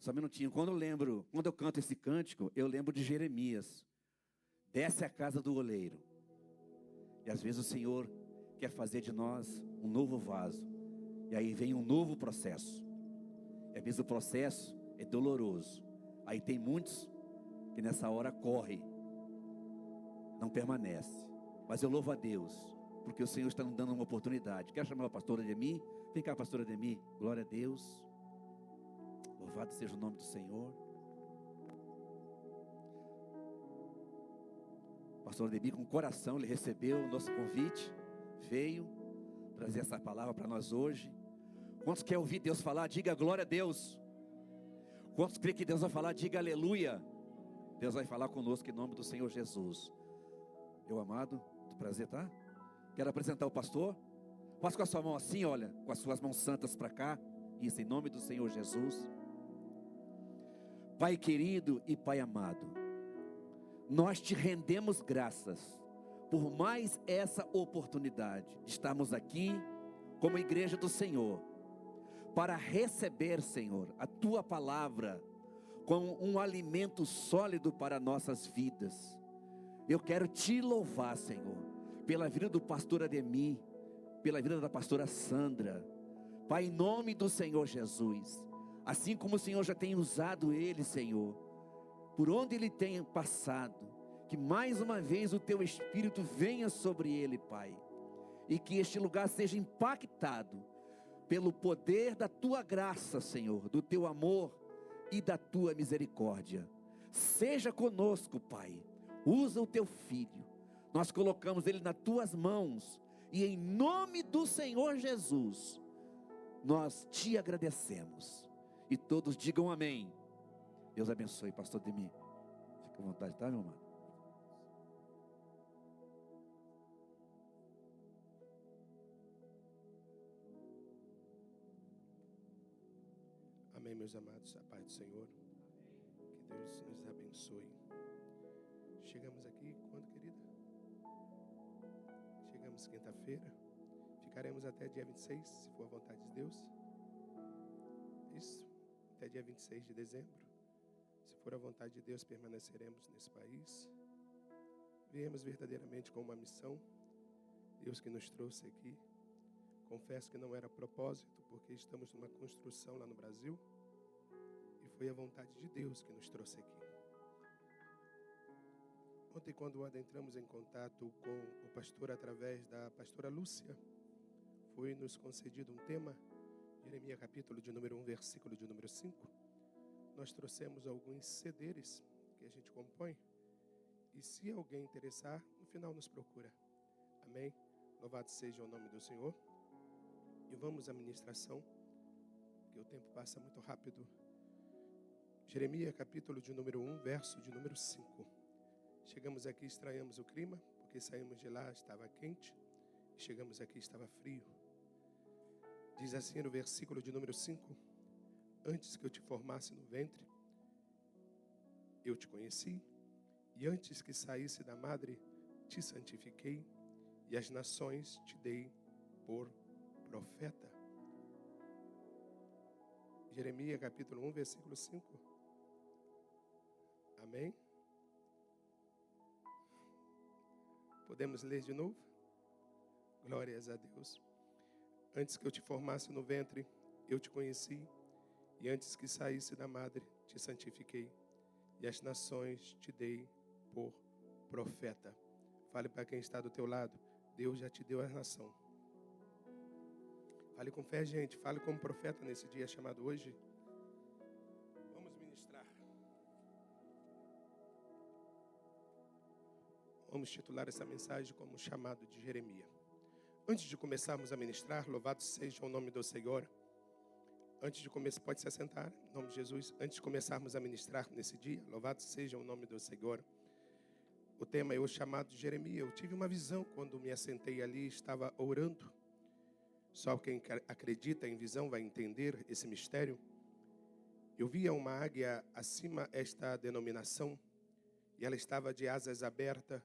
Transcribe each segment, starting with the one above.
Só um minutinho. Quando eu canto esse cântico, eu lembro de Jeremias. Desce a casa do oleiro. E às vezes o Senhor quer fazer de nós um novo vaso. E aí vem um novo processo. E às vezes o processo é doloroso. Aí tem muitos que nessa hora correm, não permanece. Mas eu louvo a Deus, porque o Senhor está nos dando uma oportunidade. Quero chamar a pastora Ademir. Vem cá, pastora Ademir. Glória a Deus. Louvado seja o nome do Senhor. Pastor Ademir, com o coração, ele recebeu o nosso convite, veio trazer essa palavra para nós hoje. Quantos querem ouvir Deus falar? Diga glória a Deus. Quantos creem que Deus vai falar? Diga aleluia. Deus vai falar conosco em nome do Senhor Jesus. Meu amado, muito prazer, tá? Quero apresentar o pastor. Faça com a sua mão assim, olha, com as suas mãos santas para cá. Isso, em nome do Senhor Jesus. Pai querido e Pai amado, nós te rendemos graças por mais essa oportunidade de estarmos aqui como igreja do Senhor, para receber, Senhor, a Tua palavra como um alimento sólido para nossas vidas. Eu quero te louvar, Senhor, pela vida do pastor Ademir, pela vida da pastora Sandra. Pai, em nome do Senhor Jesus, assim como o Senhor já tem usado ele, Senhor, por onde ele tenha passado, que mais uma vez o Teu Espírito venha sobre ele, Pai, e que este lugar seja impactado pelo poder da Tua graça, Senhor, do Teu amor e da Tua misericórdia. Seja conosco, Pai. Usa o Teu Filho. Nós colocamos ele nas Tuas mãos. E em nome do Senhor Jesus, nós Te agradecemos. E todos digam amém. Deus abençoe, pastor Ademir. Fica à vontade, tá, meu amado? Amém, meus amados, a paz do Senhor. Que Deus nos abençoe. Chegamos aqui quando, querida? Chegamos quinta-feira. Ficaremos até dia 26, se for a vontade de Deus. Isso, até dia 26 de dezembro. Se for a vontade de Deus, permaneceremos nesse país. Viemos verdadeiramente com uma missão. Deus que nos trouxe aqui. Confesso que não era propósito, porque estamos numa construção lá no Brasil. E foi a vontade de Deus que nos trouxe aqui. Ontem, quando adentramos em contato com o pastor através da pastora Lúcia, foi nos concedido um tema, Jeremias capítulo de número 1, versículo de número 5. Nós trouxemos alguns CDs que a gente compõe. E se alguém interessar, no final nos procura. Amém? Louvado seja o nome do Senhor. E vamos à ministração, porque o tempo passa muito rápido. Jeremias capítulo de número 1, verso de número 5. Chegamos aqui, estranhamos o clima, porque saímos de lá, estava quente. E chegamos aqui, estava frio. Diz assim no versículo de número 5. Antes que eu te formasse no ventre, eu te conheci. E antes que saísse da madre, te santifiquei. E as nações te dei por profeta. Jeremias capítulo 1, versículo 5. Amém? Podemos ler de novo? Glórias a Deus. Antes que eu te formasse no ventre, eu te conheci. E antes que saísse da madre, te santifiquei. E as nações te dei por profeta. Fale para quem está do teu lado. Deus já te deu a nação. Fale com fé, gente. Fale como profeta nesse dia chamado hoje. Vamos ministrar. Vamos titular essa mensagem como chamado de Jeremias. Antes de começarmos a ministrar, louvado seja o nome do Senhor. Antes de começar, pode se assentar, em nome de Jesus. Antes de começarmos a ministrar nesse dia, louvado seja o nome do Senhor. O tema é o chamado de Jeremias. Eu tive uma visão quando me assentei ali, estava orando. Só quem acredita em visão vai entender esse mistério. Eu via uma águia acima esta denominação, e ela estava de asas abertas,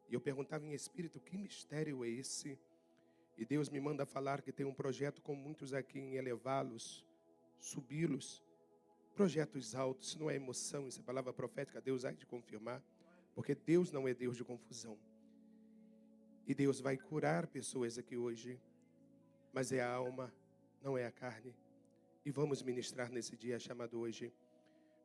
e eu perguntava em espírito, que mistério é esse? E Deus me manda falar que tem um projeto com muitos aqui em elevá-los, subi-los, projetos altos, isso não é emoção, isso é palavra profética, Deus há de confirmar, porque Deus não é Deus de confusão. E Deus vai curar pessoas aqui hoje, mas é a alma, não é a carne. E vamos ministrar nesse dia chamado hoje.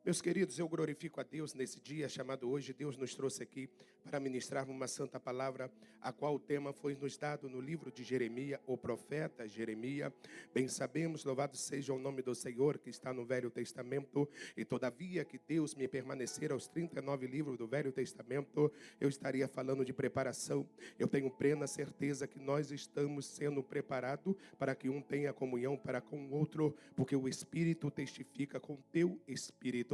Meus queridos, eu glorifico a Deus nesse dia chamado hoje. Deus nos trouxe aqui para ministrar uma santa palavra, a qual o tema foi nos dado no livro de Jeremias, o profeta Jeremias. Bem sabemos, louvado seja o nome do Senhor, que está no Velho Testamento. E todavia que Deus me permanecer aos 39 livros do Velho Testamento, eu estaria falando de preparação. Eu tenho plena certeza que nós estamos sendo preparados para que um tenha comunhão para com o outro, porque o Espírito testifica com o teu Espírito.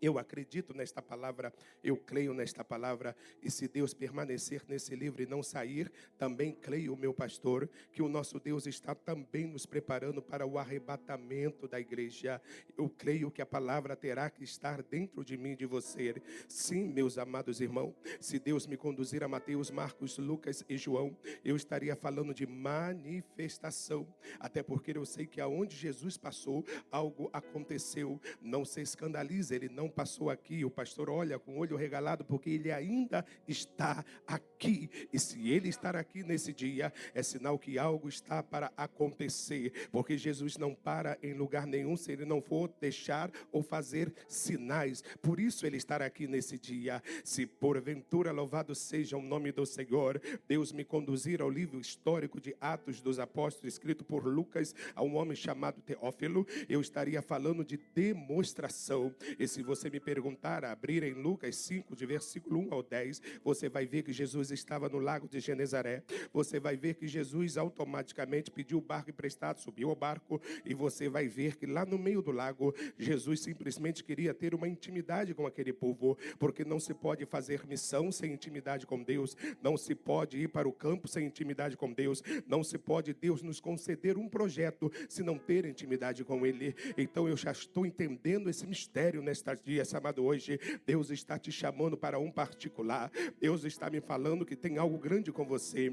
Eu acredito nesta palavra, eu creio nesta palavra, e se Deus permanecer nesse livro e não sair, também creio, meu pastor, que o nosso Deus está também nos preparando para o arrebatamento da igreja. Eu creio que a palavra terá que estar dentro de mim e de você. Sim, meus amados irmãos, se Deus me conduzir a Mateus, Marcos, Lucas e João, eu estaria falando de manifestação, até porque eu sei que aonde Jesus passou, algo aconteceu. Não se escandalize, ele não passou aqui, o pastor olha com o olho regalado, porque ele ainda está aqui, e se ele estar aqui nesse dia, é sinal que algo está para acontecer, porque Jesus não para em lugar nenhum, se ele não for deixar ou fazer sinais. Por isso ele estará aqui nesse dia. Se porventura, louvado seja o nome do Senhor, Deus me conduzir ao livro histórico de Atos dos Apóstolos, escrito por Lucas, a um homem chamado Teófilo, eu estaria falando de demonstração. E se você me perguntar, a abrir em Lucas 5, de versículo 1 ao 10, você vai ver que Jesus estava no lago de Genezaré. Você vai ver que Jesus automaticamente pediu o barco emprestado, subiu ao barco, e você vai ver que lá no meio do lago, Jesus simplesmente queria ter uma intimidade com aquele povo, porque não se pode fazer missão sem intimidade com Deus, não se pode ir para o campo sem intimidade com Deus, não se pode Deus nos conceder um projeto se não ter intimidade com Ele. Então eu já estou entendendo esse mistério nesta dia chamado hoje. Deus está te chamando para um particular. Deus está me falando que tem algo grande com você.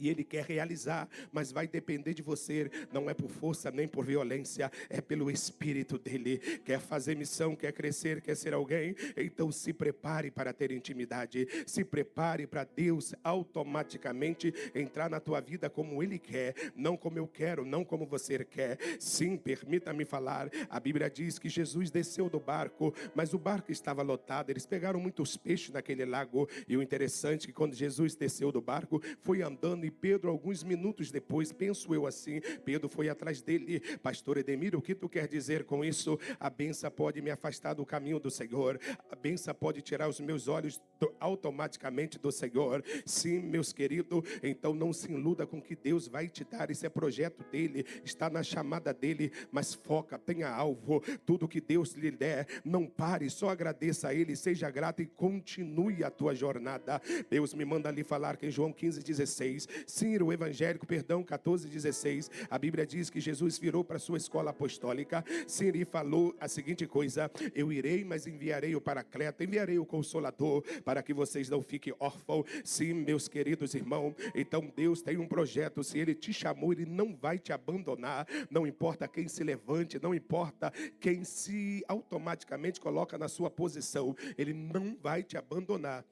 E Ele quer realizar, mas vai depender de você. Não é por força nem por violência, é pelo Espírito dEle. Quer fazer missão, quer crescer, quer ser alguém? Então se prepare para ter intimidade. Se prepare para Deus automaticamente entrar na tua vida como Ele quer. Não como eu quero, não como você quer. Sim, permita-me falar. A Bíblia diz que Jesus desceu do barco, mas o barco estava lotado. Eles pegaram muitos peixes naquele lago. E o interessante é que quando Jesus desceu do barco, foi andando. E Pedro, alguns minutos depois, penso eu assim, Pedro foi atrás dele. Pastor Edemir, o que tu quer dizer com isso? A bênção pode me afastar do caminho do Senhor. A bênção pode tirar os meus olhos automaticamente do Senhor. Sim, meus queridos, então não se iluda com o que Deus vai te dar. Esse é projeto dele, está na chamada dele, mas foca, tenha alvo. Tudo que Deus lhe der, não pare, só agradeça a Ele, seja grato e continue a tua jornada. Deus me manda ali falar que em João 15:16, sim, o evangélico, 14:16, a Bíblia diz que Jesus virou para a sua escola apostólica, sim, e falou a seguinte coisa: eu irei, mas enviarei o Paracleto, enviarei o Consolador, para que vocês não fiquem órfãos. Sim, meus queridos irmãos, então Deus tem um projeto. Se Ele te chamou, Ele não vai te abandonar. Não importa quem se levante, não importa quem se automaticamente coloca na sua posição, Ele não vai te abandonar.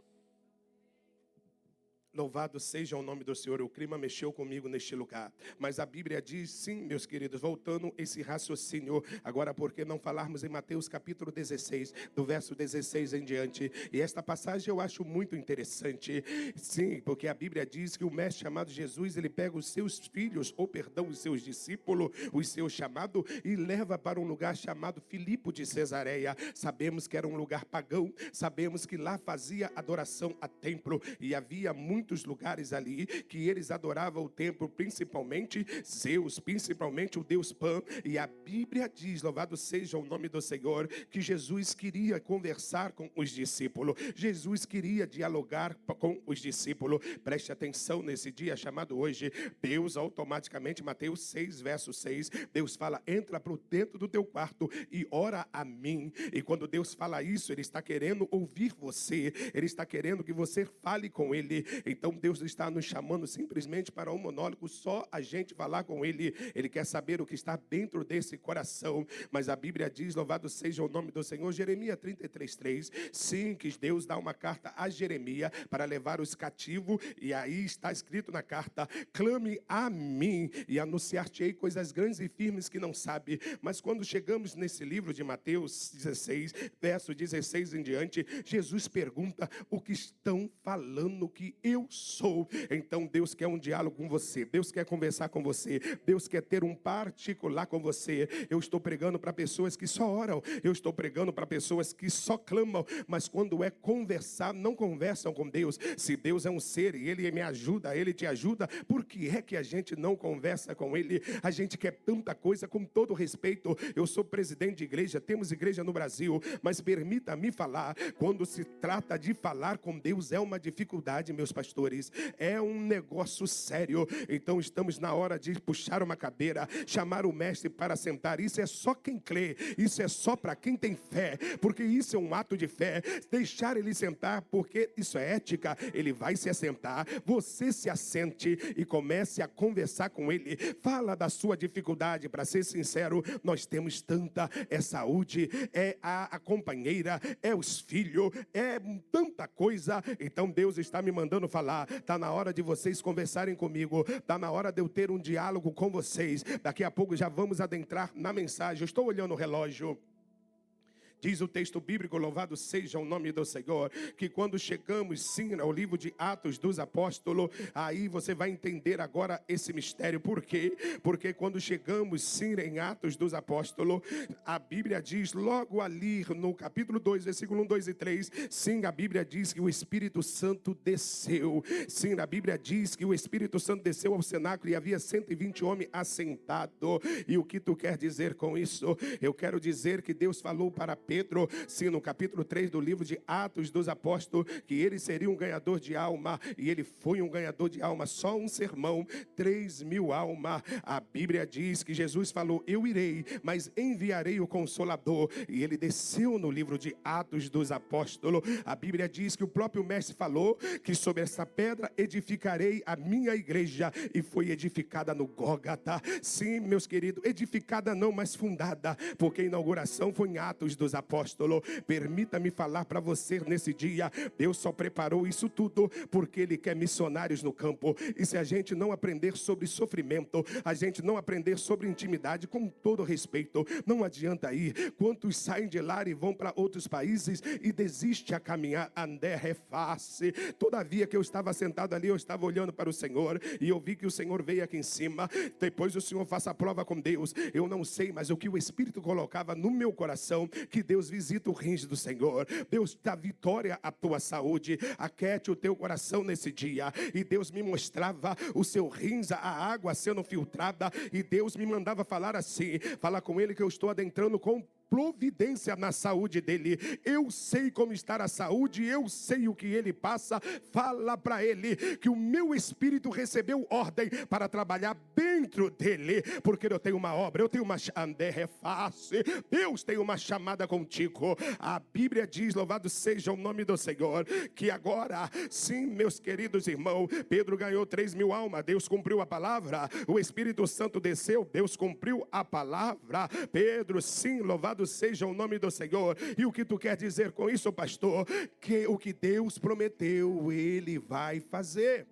Louvado seja o nome do Senhor. O clima mexeu comigo neste lugar. Mas a Bíblia diz, sim, meus queridos, voltando esse raciocínio, agora por que não falarmos em Mateus capítulo 16, do verso 16 em diante? E esta passagem eu acho muito interessante. Sim, porque a Bíblia diz que o mestre chamado Jesus, ele pega os seus filhos, os seus discípulos, os seus chamados, e leva para um lugar chamado Filipe de Cesareia. Sabemos que era um lugar pagão, sabemos que lá fazia adoração a templo, e havia muitos lugares ali que eles adoravam o templo, principalmente Zeus, principalmente o Deus Pan. E a Bíblia diz, louvado seja o nome do Senhor, que Jesus queria conversar com os discípulos, Jesus queria dialogar com os discípulos. Preste atenção nesse dia chamado hoje. Deus automaticamente, Mateus 6, verso 6, Deus fala: entra para dentro do teu quarto e ora a mim. E quando Deus fala isso, Ele está querendo ouvir você, Ele está querendo que você fale com Ele. Então Deus está nos chamando simplesmente para um monólogo, só a gente falar com Ele. Ele quer saber o que está dentro desse coração. Mas a Bíblia diz, louvado seja o nome do Senhor, Jeremias 33:3, sim, que Deus dá uma carta a Jeremias para levar os cativos, e aí está escrito na carta: clame a mim e anunciar-te-ei coisas grandes e firmes que não sabe. Mas quando chegamos nesse livro de Mateus 16, verso 16 em diante, Jesus pergunta: o que estão falando que eu sou? Então Deus quer um diálogo com você, Deus quer conversar com você, Deus quer ter um particular com você. Eu estou pregando para pessoas que só oram, eu estou pregando para pessoas que só clamam, mas quando é conversar, não conversam com Deus. Se Deus é um ser e Ele me ajuda, Ele te ajuda, por que é que a gente não conversa com Ele? A gente quer tanta coisa, com todo respeito. Eu sou presidente de igreja, temos igreja no Brasil, mas permita-me falar, quando se trata de falar com Deus, é uma dificuldade, meus pastores, é um negócio sério. Então estamos na hora de puxar uma cadeira, chamar o mestre para sentar. Isso é só quem crê, isso é só para quem tem fé, porque isso é um ato de fé. Deixar ele sentar, porque isso é ética. Ele vai se assentar, você se assente e comece a conversar com ele. Fala da sua dificuldade. Para ser sincero, nós temos tanta, é saúde, é a companheira, é os filhos, é tanta coisa. Então Deus está me mandando falar. Está na hora de vocês conversarem comigo, está na hora de eu ter um diálogo com vocês. Daqui a pouco já vamos adentrar na mensagem. Eu estou olhando o relógio. Diz o texto bíblico, louvado seja o nome do Senhor, que quando chegamos sim ao livro de Atos dos Apóstolos, aí você vai entender agora esse mistério. Por quê? Porque quando chegamos sim em Atos dos Apóstolos, a Bíblia diz logo ali no capítulo 2, versículo 1, 2 e 3, sim, a Bíblia diz que o Espírito Santo desceu. Sim, a Bíblia diz que o Espírito Santo desceu ao cenáculo e havia 120 homens assentados. E o que tu quer dizer com isso? Eu quero dizer que Deus falou para Pedro, sim, no capítulo 3 do livro de Atos dos Apóstolos, que ele seria um ganhador de alma, e ele foi um ganhador de alma. Só um sermão, 3.000 almas. A Bíblia diz que Jesus falou: eu irei, mas enviarei o Consolador, e ele desceu no livro de Atos dos Apóstolos. A Bíblia diz que o próprio mestre falou que sobre essa pedra edificarei a minha igreja, e foi edificada no Gólgota. Sim, meus queridos, edificada não, mas fundada, porque a inauguração foi em Atos dos Apóstolo. Permita-me falar para você nesse dia, Deus só preparou isso tudo porque Ele quer missionários no campo. E se a gente não aprender sobre sofrimento, a gente não aprender sobre intimidade, com todo respeito, não adianta ir. Quantos saem de lá e vão para outros países e desistem a caminhar? Andé é fácil. Todavia que eu estava sentado ali, eu estava olhando para o Senhor e eu vi que o Senhor veio aqui em cima. Depois o Senhor faça a prova com Deus. Eu não sei, mas o que o Espírito colocava no meu coração, que Deus visita o rins do Senhor. Deus dá vitória à tua saúde. Aquete o teu coração nesse dia. E Deus me mostrava o seu rins, a água sendo filtrada. E Deus me mandava falar assim. Fala com ele que eu estou adentrando com providência na saúde dele. Eu sei como está a saúde, eu sei o que ele passa. Fala para ele que o meu espírito recebeu ordem para trabalhar dentro dele, porque eu tenho uma obra, eu tenho uma Deus tem uma chamada contigo. A Bíblia diz, louvado seja o nome do Senhor, que agora sim, meus queridos irmãos, Pedro ganhou 3.000 almas, Deus cumpriu a palavra, o Espírito Santo desceu, Deus cumpriu a palavra. Pedro, sim, louvado seja o nome do Senhor. E o que tu quer dizer com isso, pastor? Que o que Deus prometeu, Ele vai fazer.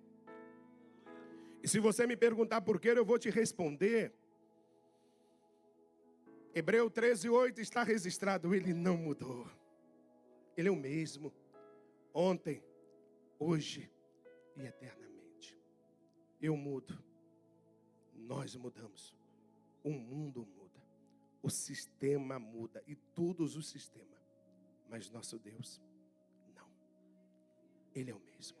E se você me perguntar por quê, eu vou te responder. Hebreus 13:8 está registrado, Ele não mudou. Ele é o mesmo, ontem, hoje e eternamente. Eu mudo, nós mudamos, o mundo muda. O sistema muda, e todos os sistemas, mas nosso Deus, não. Ele é o mesmo.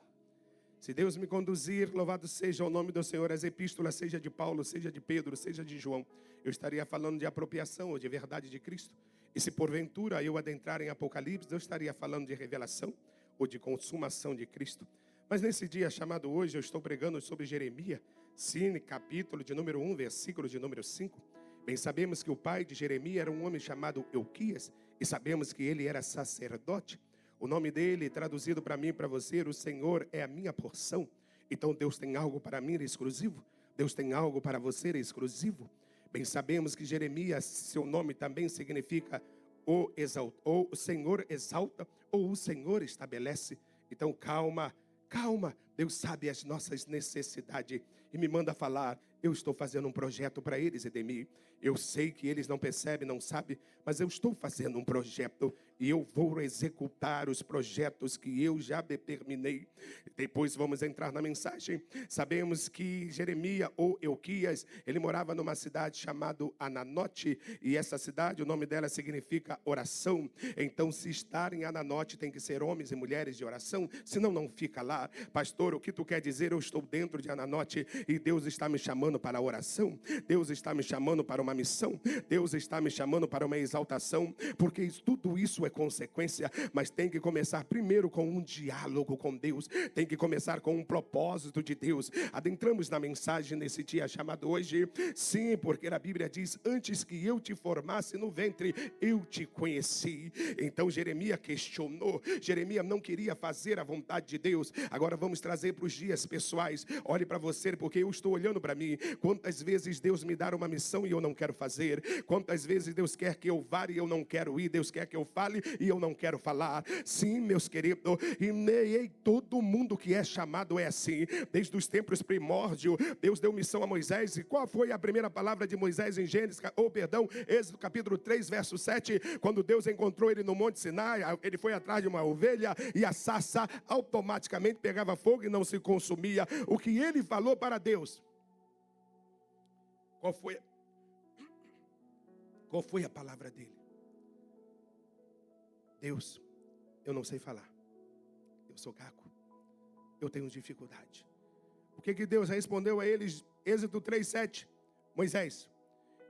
Se Deus me conduzir, louvado seja o nome do Senhor, as epístolas, seja de Paulo, seja de Pedro, seja de João, eu estaria falando de apropriação ou de verdade de Cristo. E se porventura eu adentrar em Apocalipse, eu estaria falando de revelação ou de consumação de Cristo. Mas nesse dia chamado hoje, eu estou pregando sobre Jeremias, sim, capítulo de número 1, versículo de número 5. Bem sabemos que o pai de Jeremias era um homem chamado Euquias, e sabemos que ele era sacerdote. O nome dele, traduzido para mim e para você, o Senhor é a minha porção. Então Deus tem algo para mim exclusivo. Deus tem algo para você exclusivo. Bem sabemos que Jeremias, seu nome também significa ou o Senhor exalta ou o Senhor estabelece. Então calma, calma. Deus sabe as nossas necessidades e me manda falar. Eu estou fazendo um projeto para eles, Edemir. Eu sei que eles não percebem, não sabem, mas eu estou fazendo um projeto e eu vou executar os projetos que eu já determinei. Depois vamos entrar na mensagem. Sabemos que Jeremias ou Euquias, ele morava numa cidade chamada Ananote, e essa cidade, o nome dela significa oração. Então, se estar em Ananote, tem que ser homens e mulheres de oração, senão não fica lá. Pastor, o que tu quer dizer? Eu estou dentro de Ananote e Deus está me chamando para a oração. Deus está me chamando para uma missão. Deus está me chamando para uma exaltação, porque tudo isso é consequência, mas tem que começar primeiro com um diálogo com Deus. Tem que começar com um propósito de Deus. Adentramos na mensagem nesse dia chamado hoje. Sim, porque a Bíblia diz: antes que eu te formasse no ventre, eu te conheci. Então Jeremias questionou. Jeremias não queria fazer a vontade de Deus. Agora vamos trazer para os dias pessoais. Olhe para você, porque eu estou olhando para mim. Quantas vezes Deus me dá uma missão e eu não quero fazer? Quantas vezes Deus quer que eu vá e eu não quero ir? Deus quer que eu fale e eu não quero falar. Sim, meus queridos, e todo mundo que é chamado é assim. Desde os tempos primórdios, Deus deu missão a Moisés. E qual foi a primeira palavra de Moisés em Gênesis, Êxodo capítulo 3, verso 7? Quando Deus encontrou ele no Monte Sinai, ele foi atrás de uma ovelha e a sarça automaticamente pegava fogo e não se consumia. O que ele falou para Deus? Qual foi a palavra dele? Deus, eu não sei falar. Eu sou caco. Eu tenho dificuldade. O que Deus respondeu a eles? Êxodo 3:7. Moisés,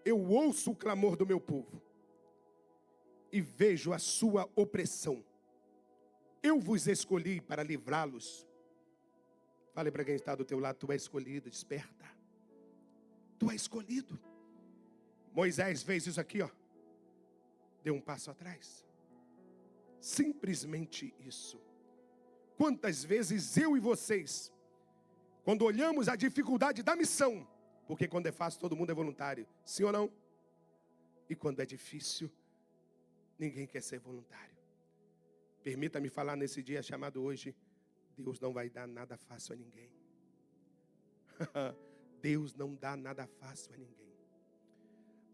eu ouço o clamor do meu povo e vejo a sua opressão. Eu vos escolhi para livrá-los. Fale para quem está do teu lado: tu é escolhido, desperta. Tu é escolhido. Moisés fez isso aqui, ó. Deu um passo atrás. Simplesmente isso. Quantas vezes eu e vocês, quando olhamos a dificuldade da missão, porque quando é fácil todo mundo é voluntário, sim ou não? E quando é difícil, ninguém quer ser voluntário. Permita-me falar nesse dia chamado hoje: Deus não vai dar nada fácil a ninguém. Deus não dá nada fácil a ninguém.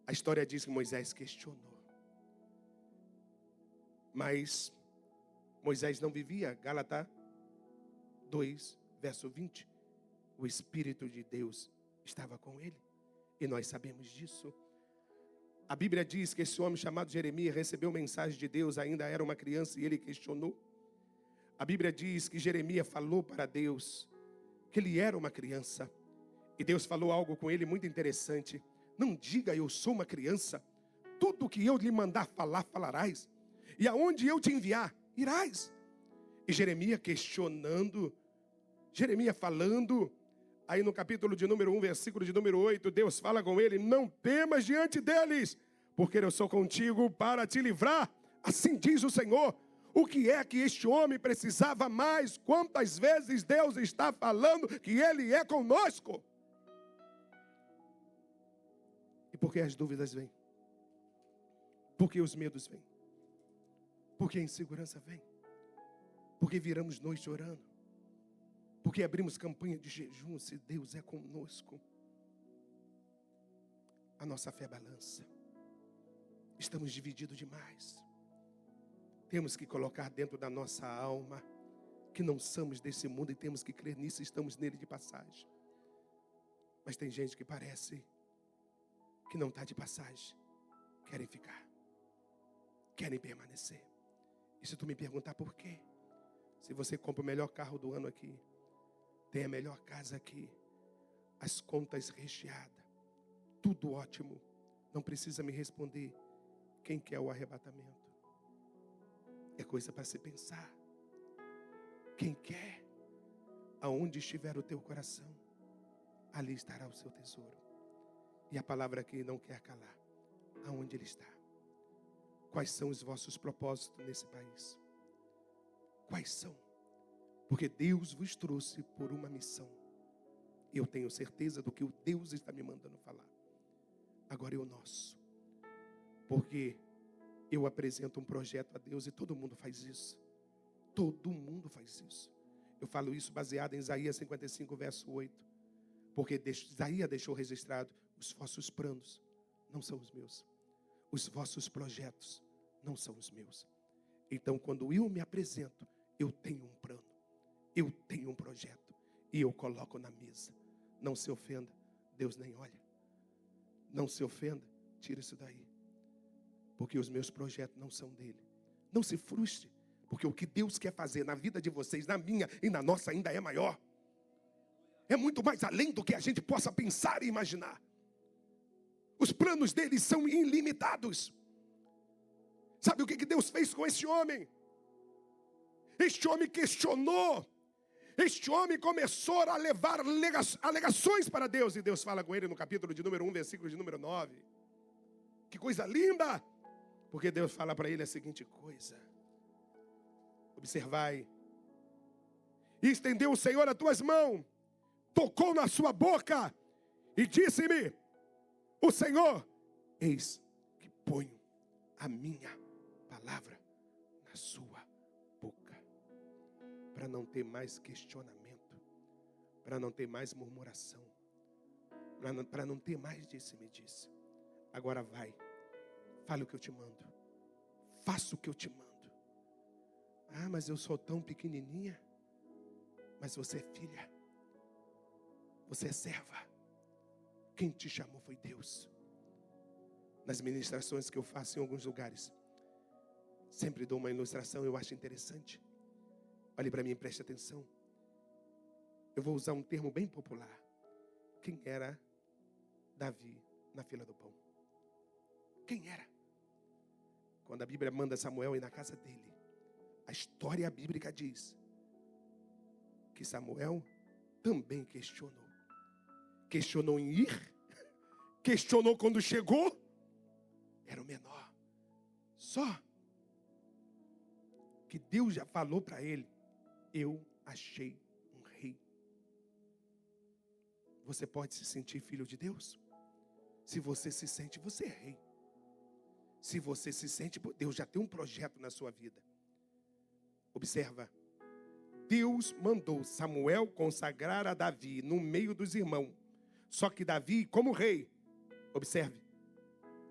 A história diz que Moisés questionou. Mas Moisés não vivia. Gálatas 2, verso 20. O Espírito de Deus estava com ele. E nós sabemos disso. A Bíblia diz que esse homem chamado Jeremias recebeu mensagem de Deus, ainda era uma criança, e ele questionou. A Bíblia diz que Jeremias falou para Deus que ele era uma criança. E Deus falou algo com ele muito interessante. Não diga eu sou uma criança. Tudo que eu lhe mandar falar, falarás. E aonde eu te enviar, irás. E Jeremias questionando, Jeremias falando. Aí no capítulo de número 1, versículo de número 8, Deus fala com ele: não temas diante deles, porque eu sou contigo para te livrar. Assim diz o Senhor. O que é que este homem precisava mais? Quantas vezes Deus está falando que Ele é conosco? E por que as dúvidas vêm? Por que os medos vêm? Por que a insegurança vem? Por que viramos noite orando? Por que abrimos campanha de jejum se Deus é conosco? A nossa fé balança. Estamos divididos demais. Temos que colocar dentro da nossa alma que não somos desse mundo e temos que crer nisso e estamos nele de passagem. Mas tem gente que parece que não está de passagem. Querem ficar. Querem permanecer. E se tu me perguntar por quê? Se você compra o melhor carro do ano aqui, tem a melhor casa aqui, as contas recheadas, tudo ótimo, não precisa me responder quem quer o arrebatamento. É coisa para se pensar. Quem quer, aonde estiver o teu coração, ali estará o seu tesouro. E a palavra aqui não quer calar. Aonde ele está? Quais são os vossos propósitos nesse país? Quais são? Porque Deus vos trouxe por uma missão. Eu tenho certeza do que o Deus está me mandando falar. Agora é o nosso. Porque eu apresento um projeto a Deus e todo mundo faz isso. Todo mundo faz isso. Eu falo isso baseado em Isaías 55, verso 8. Porque Isaías deixou registrado: os vossos planos não são os meus. Os vossos projetos não são os meus. Então, quando eu me apresento, eu tenho um plano. Eu tenho um projeto. E eu coloco na mesa. Não se ofenda, Deus nem olha. Não se ofenda, tira isso daí. Porque os meus projetos não são dele. Não se frustre, porque o que Deus quer fazer na vida de vocês, na minha e na nossa, ainda é maior. É muito mais além do que a gente possa pensar e imaginar. Os planos dele são ilimitados. Sabe o que Deus fez com esse homem? Este homem questionou. Este homem começou a levar alegações para Deus. E Deus fala com ele no capítulo de número 1, versículo de número 9. Que coisa linda! Porque Deus fala para ele a seguinte coisa. Observai. E estendeu o Senhor as tuas mãos, tocou na sua boca e disse-me: o Senhor, eis que ponho a minha palavra na sua boca. Para não ter mais questionamento, para não ter mais murmuração, para não ter mais disse-me-disse. Agora vai, fale o que eu te mando, faça o que eu te mando. Ah, mas eu sou tão pequenininha. Mas você é filha, você é serva. Quem te chamou foi Deus. Nas ministrações que eu faço em alguns lugares, sempre dou uma ilustração, eu acho interessante. Olhe para mim e preste atenção. Eu vou usar um termo bem popular. Quem era Davi na fila do pão? Quem era? Quando a Bíblia manda Samuel ir na casa dele, a história bíblica diz que Samuel também questionou. Questionou em ir, questionou quando chegou, era o menor. Só que Deus já falou para ele: eu achei um rei. Você pode se sentir filho de Deus? Se você se sente, você é rei. Se você se sente, Deus já tem um projeto na sua vida. Observa. Deus mandou Samuel consagrar a Davi no meio dos irmãos. Só que Davi, como rei, observe,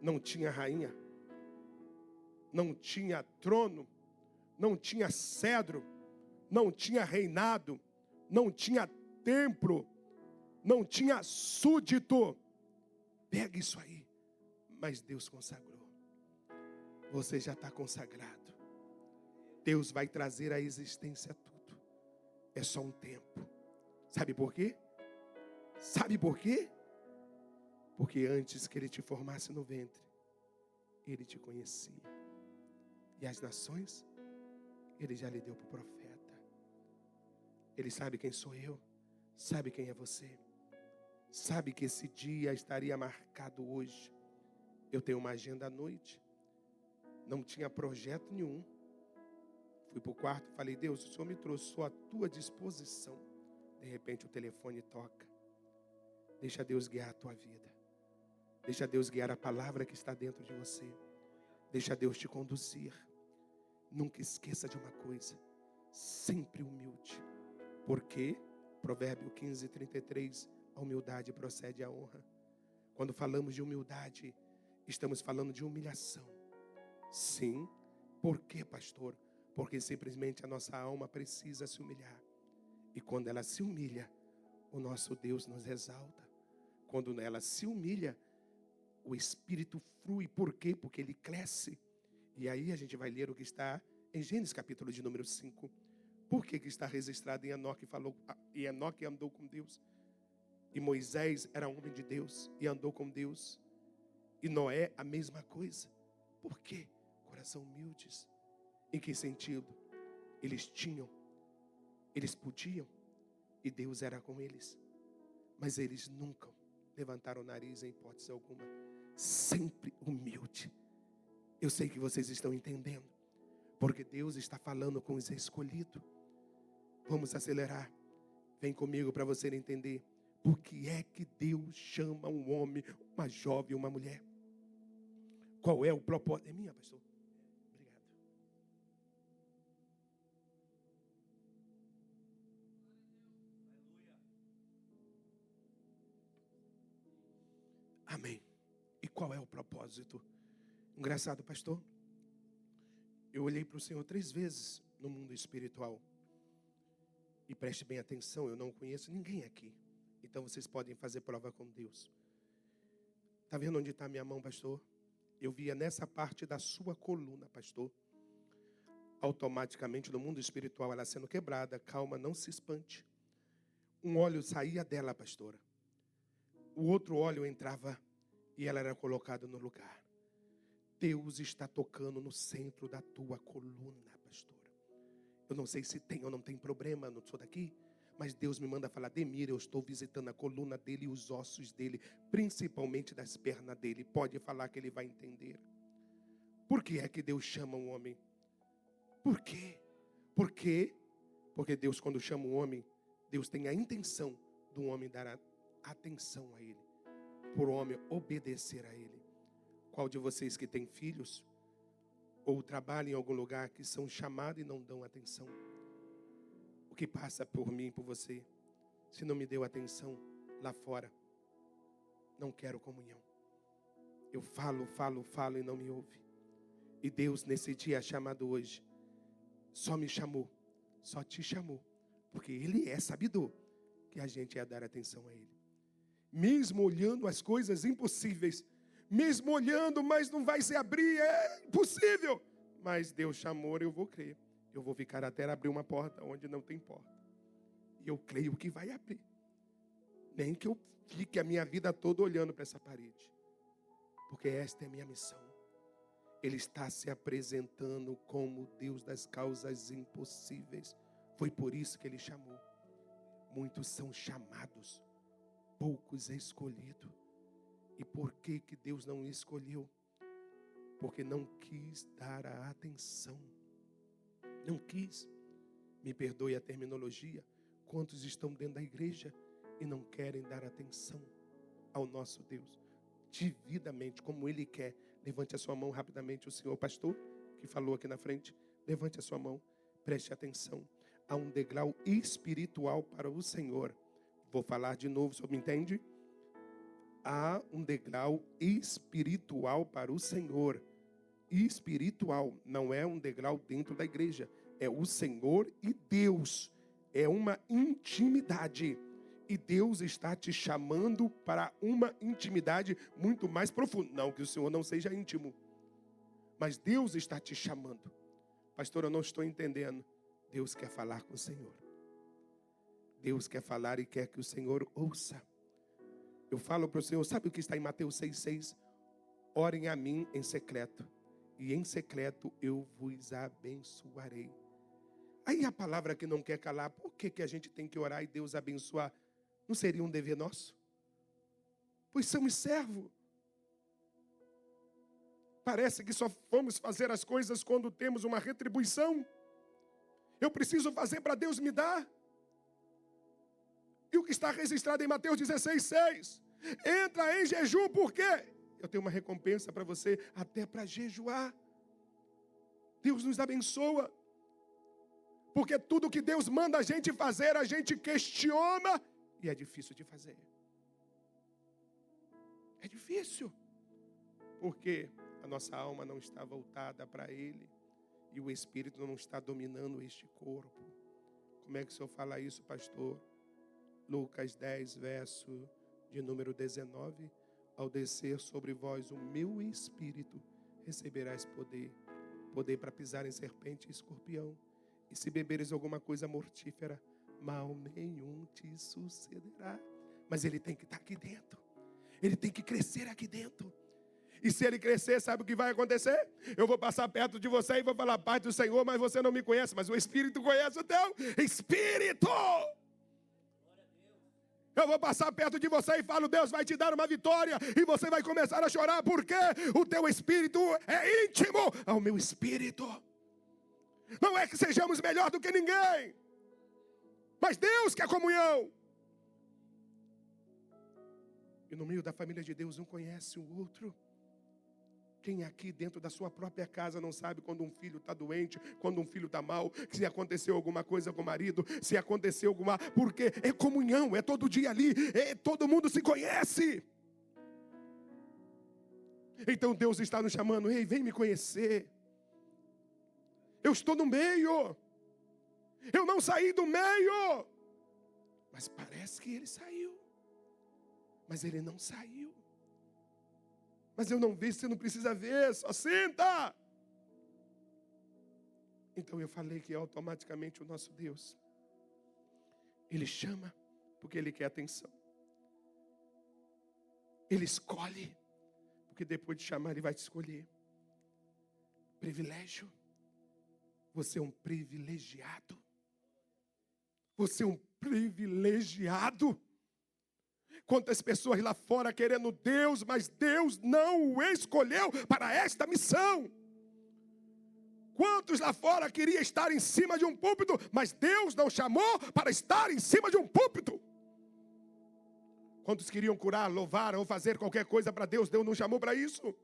não tinha rainha, não tinha trono, não tinha cedro, não tinha reinado, não tinha templo, não tinha súdito. Pega isso aí. Mas Deus consagrou. Você já está consagrado. Deus vai trazer à existência tudo. É só um tempo. Sabe por quê? Sabe por quê? Porque antes que ele te formasse no ventre, ele te conhecia. E as nações, ele já lhe deu para o profeta. Ele sabe quem sou eu, sabe quem é você. Sabe que esse dia estaria marcado hoje. Eu tenho uma agenda à noite. Não tinha projeto nenhum. Fui para o quarto e falei: Deus, o Senhor me trouxe, sou à tua disposição. De repente o telefone toca. Deixa Deus guiar a tua vida. Deixa Deus guiar a palavra que está dentro de você. Deixa Deus te conduzir. Nunca esqueça de uma coisa. Sempre humilde. Porque, Provérbio 15:33, a humildade procede à honra. Quando falamos de humildade, estamos falando de humilhação. Sim. Por quê, pastor? Porque simplesmente a nossa alma precisa se humilhar. E quando ela se humilha, o nosso Deus nos exalta. Quando ela se humilha, o Espírito flui. Por quê? Porque ele cresce. E aí a gente vai ler o que está em Gênesis capítulo de número 5. Por que está registrado em Enoque? E Enoque andou com Deus. E Moisés era homem de Deus e andou com Deus. E Noé a mesma coisa. Por quê? Coração humildes. Em que sentido? Eles podiam, e Deus era com eles. Mas eles nunca levantaram o nariz em hipótese alguma. Sempre humilde. Eu sei que vocês estão entendendo. Porque Deus está falando com os escolhidos. Vamos acelerar. Vem comigo para você entender. Por que é que Deus chama um homem, uma jovem, uma mulher? Qual é o propósito? É minha, pastor? Obrigado. Amém. E qual é o propósito? Engraçado, pastor. Eu olhei para o Senhor 3 vezes no mundo espiritual. E preste bem atenção, eu não conheço ninguém aqui. Então vocês podem fazer prova com Deus. Está vendo onde está a minha mão, pastor? Eu via nessa parte da sua coluna, pastor. Automaticamente no mundo espiritual ela sendo quebrada. Calma, não se espante. Um óleo saía dela, pastora. O outro óleo entrava e ela era colocada no lugar. Deus está tocando no centro da tua coluna, pastora. Eu não sei se tem ou não tem problema, não sou daqui. Mas Deus me manda falar, Demir, eu estou visitando a coluna dele e os ossos dele, principalmente das pernas dele. Pode falar que ele vai entender. Por que é que Deus chama um homem? Por quê? Por quê? Porque Deus, quando chama um homem, Deus tem a intenção do homem dar atenção a ele, por o homem obedecer a ele. Qual de vocês que tem filhos ou trabalha em algum lugar que são chamados e não dão atenção? O que passa por mim e por você, se não me deu atenção lá fora, não quero comunhão. Eu falo e não me ouve. E Deus nesse dia chamado hoje, só me chamou, só te chamou, porque Ele é sabedor que a gente ia dar atenção a Ele. Mesmo olhando as coisas impossíveis, mesmo olhando, mas não vai se abrir, é impossível. Mas Deus chamou, eu vou crer. Eu vou ficar até abrir uma porta onde não tem porta. E eu creio que vai abrir. Nem que eu fique a minha vida toda olhando para essa parede. Porque esta é a minha missão. Ele está se apresentando como Deus das causas impossíveis. Foi por isso que Ele chamou. Muitos são chamados, poucos escolhidos. E por que que Deus não escolheu? Porque não quis dar a atenção. Não quis. Me perdoe a terminologia. Quantos estão dentro da igreja e não querem dar atenção ao nosso Deus? Devidamente, como Ele quer. Levante a sua mão rapidamente. O senhor pastor, que falou aqui na frente. Levante a sua mão. Preste atenção. Há um degrau espiritual para o Senhor. Vou falar de novo, o senhor me entende? Há um degrau espiritual para o Senhor. Espiritual, não é um degrau dentro da igreja, é o Senhor e Deus, é uma intimidade, e Deus está te chamando para uma intimidade muito mais profunda. Não que o Senhor não seja íntimo, mas Deus está te chamando. Pastor, eu não estou entendendo. Deus quer falar com o Senhor, Deus quer falar e quer que o Senhor ouça. Eu falo para o Senhor, sabe o que está em Mateus 6,6? Orem a mim em secreto, e em secreto eu vos abençoarei. Aí a palavra que não quer calar, por que a gente tem que orar e Deus abençoar? Não seria um dever nosso? Pois somos servos. Parece que só vamos fazer as coisas quando temos uma retribuição. Eu preciso fazer para Deus me dar. E o que está registrado em Mateus 16,6? Entra em jejum, por quê? Eu tenho uma recompensa para você, até para jejuar. Deus nos abençoa. Porque tudo que Deus manda a gente fazer, a gente questiona. E é difícil de fazer. É difícil. Porque a nossa alma não está voltada para Ele. E o Espírito não está dominando este corpo. Como é que o senhor fala isso, pastor? Lucas 10, verso de número 19. Ao descer sobre vós o meu Espírito, receberás poder. Poder para pisar em serpente e escorpião. E se beberes alguma coisa mortífera, mal nenhum te sucederá. Mas ele tem que estar aqui dentro. Ele tem que crescer aqui dentro. E se ele crescer, sabe o que vai acontecer? Eu vou passar perto de você e vou falar, paz do Senhor, mas você não me conhece. Mas o Espírito conhece o teu Espírito. Eu vou passar perto de você e falo, Deus vai te dar uma vitória. E você vai começar a chorar, porque o teu Espírito é íntimo ao meu Espírito. Não é que sejamos melhor do que ninguém, mas Deus quer comunhão. E no meio da família de Deus, um conhece o outro. Quem aqui dentro da sua própria casa não sabe quando um filho está doente, quando um filho está mal, se aconteceu alguma coisa com o marido, se aconteceu alguma... Porque é comunhão, é todo dia ali, todo mundo se conhece. Então Deus está nos chamando, ei, vem me conhecer. Eu estou no meio. Eu não saí do meio. Mas parece que ele saiu. Mas ele não saiu. Mas eu não vejo, você não precisa ver, só senta. Então eu falei que automaticamente o nosso Deus, Ele chama porque Ele quer atenção. Ele escolhe, porque depois de chamar Ele vai te escolher. Privilégio. Você é um privilegiado. Você é um privilegiado. Quantas pessoas lá fora querendo Deus, mas Deus não o escolheu para esta missão. Quantos lá fora queriam estar em cima de um púlpito, mas Deus não chamou para estar em cima de um púlpito. Quantos queriam curar, louvar ou fazer qualquer coisa para Deus, Deus não chamou para isso.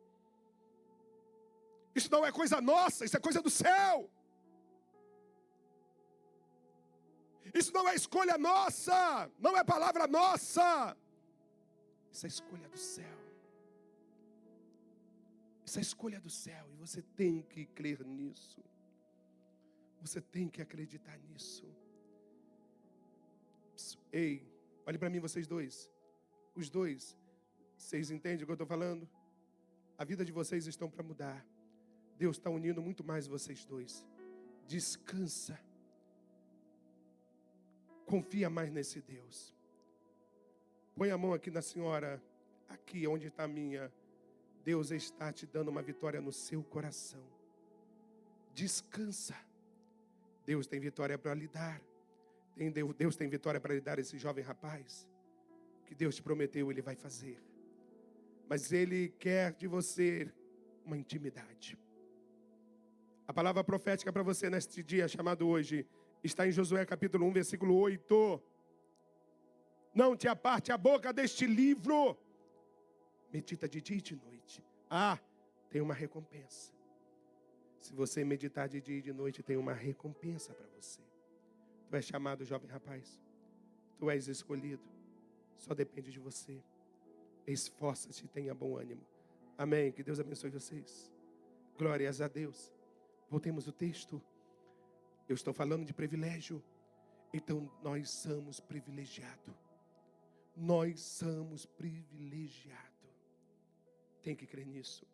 Isso não é coisa nossa, isso é coisa do céu. Isso não é escolha nossa, não é palavra nossa. Isso é escolha do céu. Isso é escolha do céu. E você tem que crer nisso. Você tem que acreditar nisso. Ei, olhe para mim vocês dois. Os dois. Vocês entendem o que eu estou falando? A vida de vocês estão para mudar. Deus está unindo muito mais vocês dois. Descansa. Confia mais nesse Deus. Põe a mão aqui na senhora, aqui onde está a minha. Deus está te dando uma vitória no seu coração. Descansa. Deus tem vitória para lhe dar. Deus tem vitória para lhe dar esse jovem rapaz. O que Deus te prometeu, Ele vai fazer. Mas Ele quer de você uma intimidade. A palavra profética para você neste dia chamado hoje está em Josué capítulo 1, versículo 8. Não te aparte a boca deste livro. Medita de dia e de noite. Tem uma recompensa. Se você meditar de dia e de noite, tem uma recompensa para você. Tu és chamado, jovem rapaz. Tu és escolhido. Só depende de você. Esforça-te e tenha bom ânimo. Amém. Que Deus abençoe vocês. Glórias a Deus. Voltemos ao texto. Eu estou falando de privilégio. Então nós somos privilegiados. Nós somos privilegiados. Tem que crer nisso.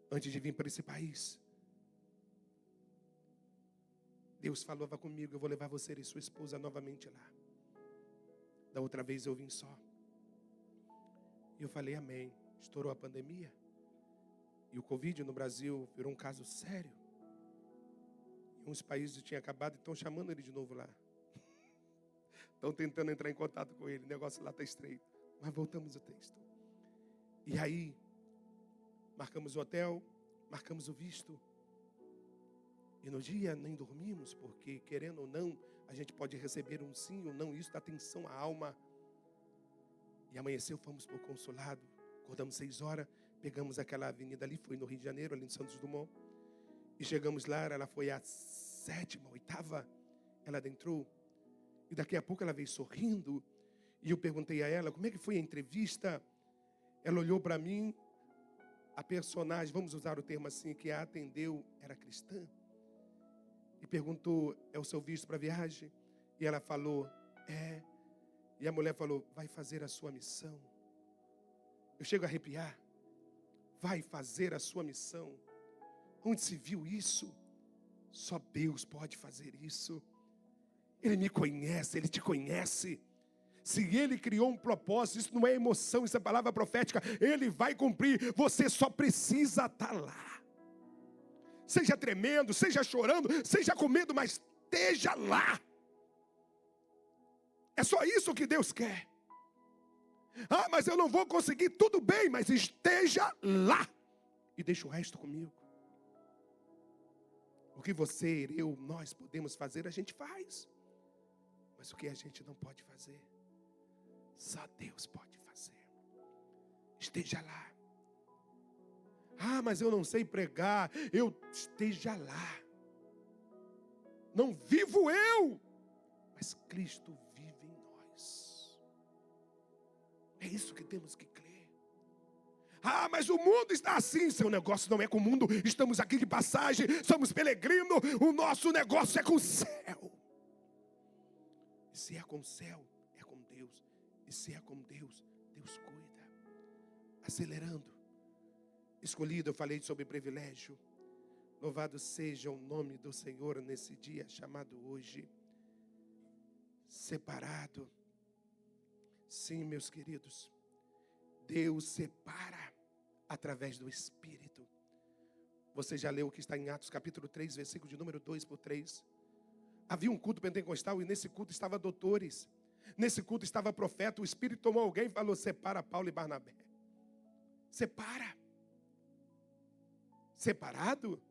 Antes de vir para esse país, Deus falava comigo, eu vou levar você e sua esposa novamente lá. Da outra vez eu vim só. E eu falei amém. Estourou a pandemia. E o Covid no Brasil virou um caso sério. E uns países tinham acabado e estão chamando ele de novo lá. Estão tentando entrar em contato com ele. O negócio lá está estreito. Mas voltamos ao texto. E aí, marcamos o hotel, marcamos o visto. E no dia nem dormimos, porque querendo ou não, a gente pode receber um sim ou não. Isso dá atenção à alma. E amanheceu, fomos para o consulado. Acordamos 6 horas, pegamos aquela avenida ali, foi no Rio de Janeiro, ali no Santos Dumont. E chegamos lá, ela foi a 7ª, 8ª, ela adentrou. E daqui a pouco ela veio sorrindo. E eu perguntei a ela, como é que foi a entrevista? Ela olhou para mim, a personagem, vamos usar o termo assim, que a atendeu, era cristã. E perguntou, é o seu visto para viagem? E ela falou, é. E a mulher falou, vai fazer a sua missão. Eu chego a arrepiar. Vai fazer a sua missão. Onde se viu isso? Só Deus pode fazer isso. Ele me conhece, Ele te conhece. Se Ele criou um propósito, isso não é emoção, isso é palavra profética. Ele vai cumprir, você só precisa estar lá. Seja tremendo, seja chorando, seja com medo, mas esteja lá. É só isso que Deus quer. Mas eu não vou conseguir, tudo bem, mas esteja lá. E deixa o resto comigo. que você, eu, nós podemos fazer, a gente faz. Mas o que a gente não pode fazer, só Deus pode fazer. Esteja lá. Ah, mas eu não sei pregar. Esteja lá. Não vivo eu, mas Cristo vive em nós. É isso que temos que crer. Ah, mas o mundo está assim. Seu negócio não é com o mundo. Estamos aqui de passagem, somos peregrinos. O nosso negócio é com o céu. E se é com o céu, é com Deus. E se é com Deus, Deus cuida. Acelerando. Escolhido, eu falei sobre privilégio. Louvado seja o nome do Senhor nesse dia chamado hoje. Separado. Sim, meus queridos. Deus separa através do Espírito. Você já leu o que está em Atos capítulo 3, versículo de número 2-3. Havia um culto pentecostal e nesse culto estavam doutores. Nesse culto estava profeta. O Espírito tomou alguém e falou: separa Paulo e Barnabé. Separa. Separado?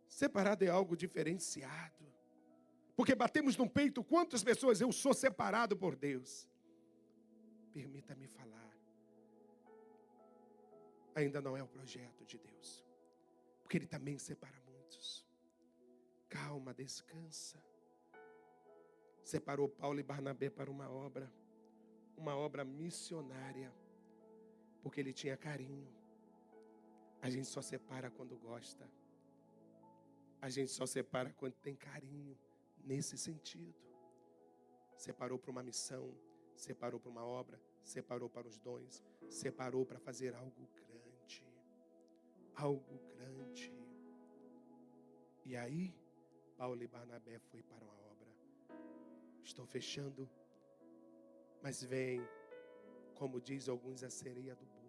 Separado é algo diferenciado. Porque batemos no peito quantas pessoas: eu sou separado por Deus. Permita-me falar. Ainda não é o projeto de Deus. Porque Ele também separa muitos. Calma, descansa. Separou Paulo e Barnabé para uma obra missionária. Porque Ele tinha carinho. A gente só separa quando gosta. A gente só separa quando tem carinho. Nesse sentido. Separou para uma missão. Separou para uma obra. Separou para os dons. Separou para fazer algo grande. Algo grande. E aí, Paulo e Barnabé foi para uma obra. Estou fechando. Mas vem, como diz alguns, a cereja do bolo.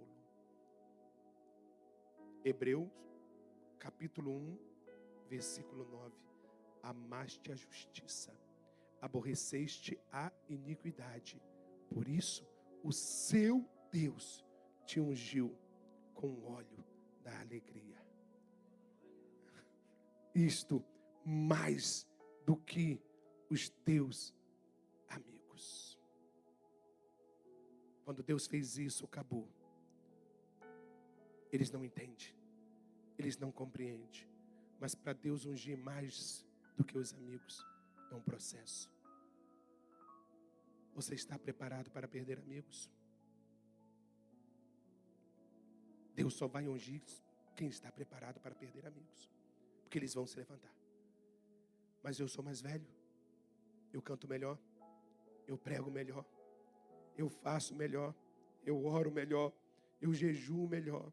Hebreus, capítulo 1, versículo 9. Amaste a justiça, aborreceste a iniquidade. Por isso, o seu Deus te ungiu com o óleo da alegria. Isto mais do que os teus amigos. Quando Deus fez isso, acabou. Eles não entendem, eles não compreendem. Mas para Deus ungir mais do que os amigos, é um processo. Você está preparado para perder amigos? Deus só vai ungir quem está preparado para perder amigos. Porque eles vão se levantar. Mas eu sou mais velho, eu canto melhor, eu prego melhor, eu faço melhor, eu oro melhor, eu jejuo melhor.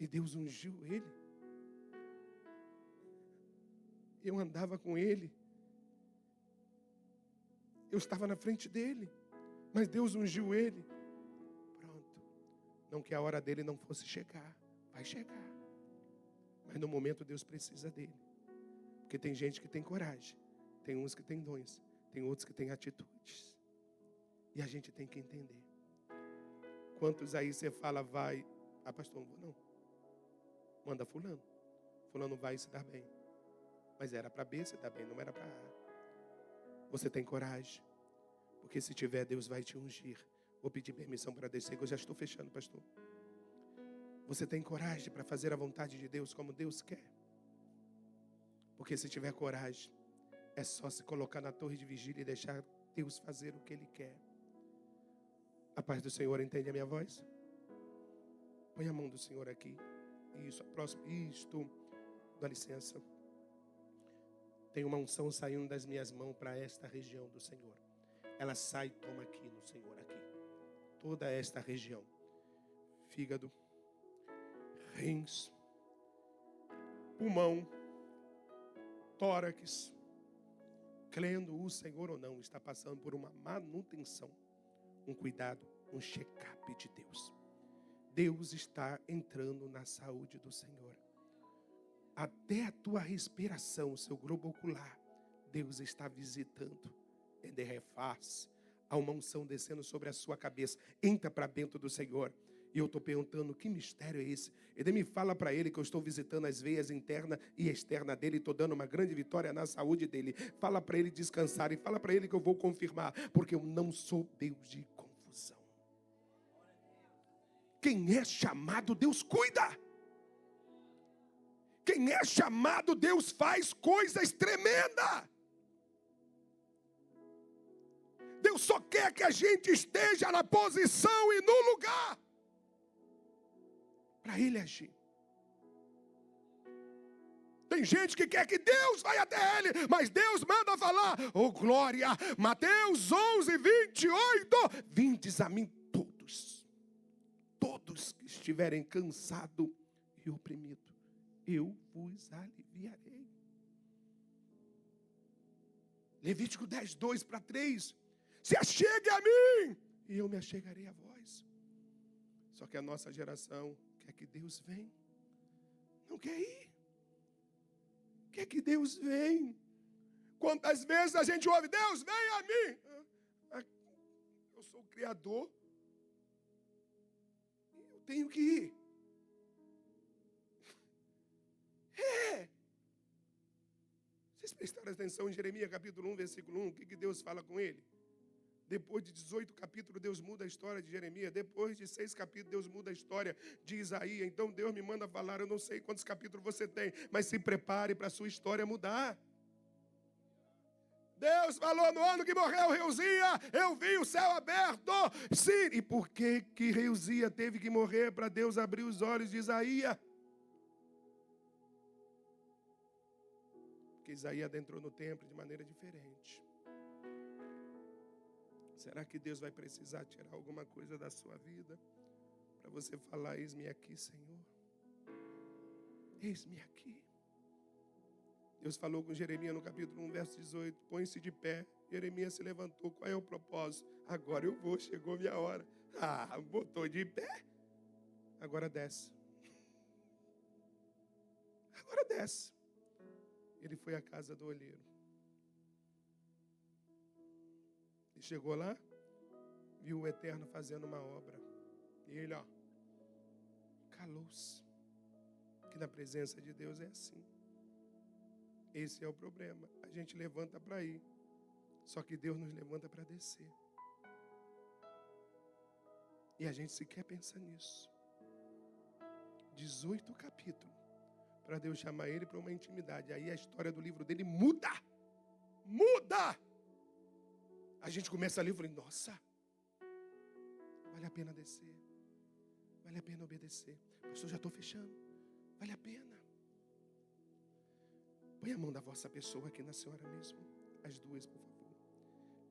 E Deus ungiu ele. Eu andava com ele. Eu estava na frente dele. Mas Deus ungiu ele. Pronto. Não que a hora dele não fosse chegar. Vai chegar. Mas no momento Deus precisa dele. Porque tem gente que tem coragem. Tem uns que têm dons. Tem outros que têm atitudes. E a gente tem que entender. Quantos aí você fala, vai. Ah, pastor, não vou não. Manda fulano. Fulano vai se dar bem. Mas era para B se dar bem, não era para A. Você tem coragem. Porque se tiver, Deus vai te ungir. Vou pedir permissão para descer, que eu já estou fechando, pastor. Você tem coragem para fazer a vontade de Deus como Deus quer? Porque se tiver coragem, é só se colocar na torre de vigília e deixar Deus fazer o que Ele quer. A paz do Senhor, entende a minha voz? Põe a mão do Senhor aqui. Isso, próximo. Isto. Dá licença. Tem uma unção saindo das minhas mãos para esta região do Senhor. Ela sai e toma aqui no Senhor, aqui. Toda esta região. Fígado, rins, pulmão, tórax. Crendo o Senhor ou não, está passando por uma manutenção, um cuidado, um check-up de Deus. Deus está entrando na saúde do Senhor. Até a tua respiração, o seu globo ocular, Deus está visitando. Há uma unção descendo sobre a sua cabeça. Entra para dentro do Senhor. E eu estou perguntando, que mistério é esse? Ele me fala para ele que eu estou visitando as veias interna e externa dele, estou dando uma grande vitória na saúde dele. Fala para ele descansar e fala para ele que eu vou confirmar, porque eu não sou Deus de confusão. Quem é chamado, Deus cuida. Quem é chamado, Deus faz coisas tremendas. Deus só quer que a gente esteja na posição e no lugar para Ele agir. Tem gente que quer que Deus vá até ele, mas Deus manda falar, oh glória, Mateus 11:28, vindes a mim todos que estiverem cansados e oprimidos, eu vos aliviarei. Levítico 10:2-3, se achegue a mim, e eu me achegarei a vós. Só que a nossa geração quer que Deus venha, não quer ir. Quer que Deus venha. Quantas vezes a gente ouve, Deus vem a mim. Eu sou o Criador. Eu tenho que ir. Vocês prestaram atenção em Jeremias capítulo 1, versículo 1, o que Deus fala com ele? Depois de 18 capítulos, Deus muda a história de Jeremias. Depois de 6 capítulos, Deus muda a história de Isaías. Então Deus me manda falar, eu não sei quantos capítulos você tem, mas se prepare para a sua história mudar. Deus falou no ano que morreu Reusia, eu vi o céu aberto. Sim, e por que Reusia teve que morrer para Deus abrir os olhos de Isaías? Porque Isaías adentrou no templo de maneira diferente. Será que Deus vai precisar tirar alguma coisa da sua vida para você falar, eis-me aqui, Senhor? Eis-me aqui. Deus falou com Jeremias no capítulo 1, verso 18, põe-se de pé. Jeremias se levantou, qual é o propósito? Agora eu vou, chegou minha hora. Botou de pé. Agora desce. Agora desce. Ele foi à casa do olheiro. Chegou lá, viu o Eterno fazendo uma obra. E ele, calou-se. Que na presença de Deus é assim. Esse é o problema. A gente levanta para ir. Só que Deus nos levanta para descer. E a gente sequer pensa nisso. 18 capítulos. Para Deus chamar ele para uma intimidade. Aí a história do livro dele muda. Muda! A gente começa a ler e fala, nossa, vale a pena descer, vale a pena obedecer. Pastor, já estou fechando, vale a pena. Põe a mão da vossa pessoa aqui na senhora mesmo, as duas, por favor.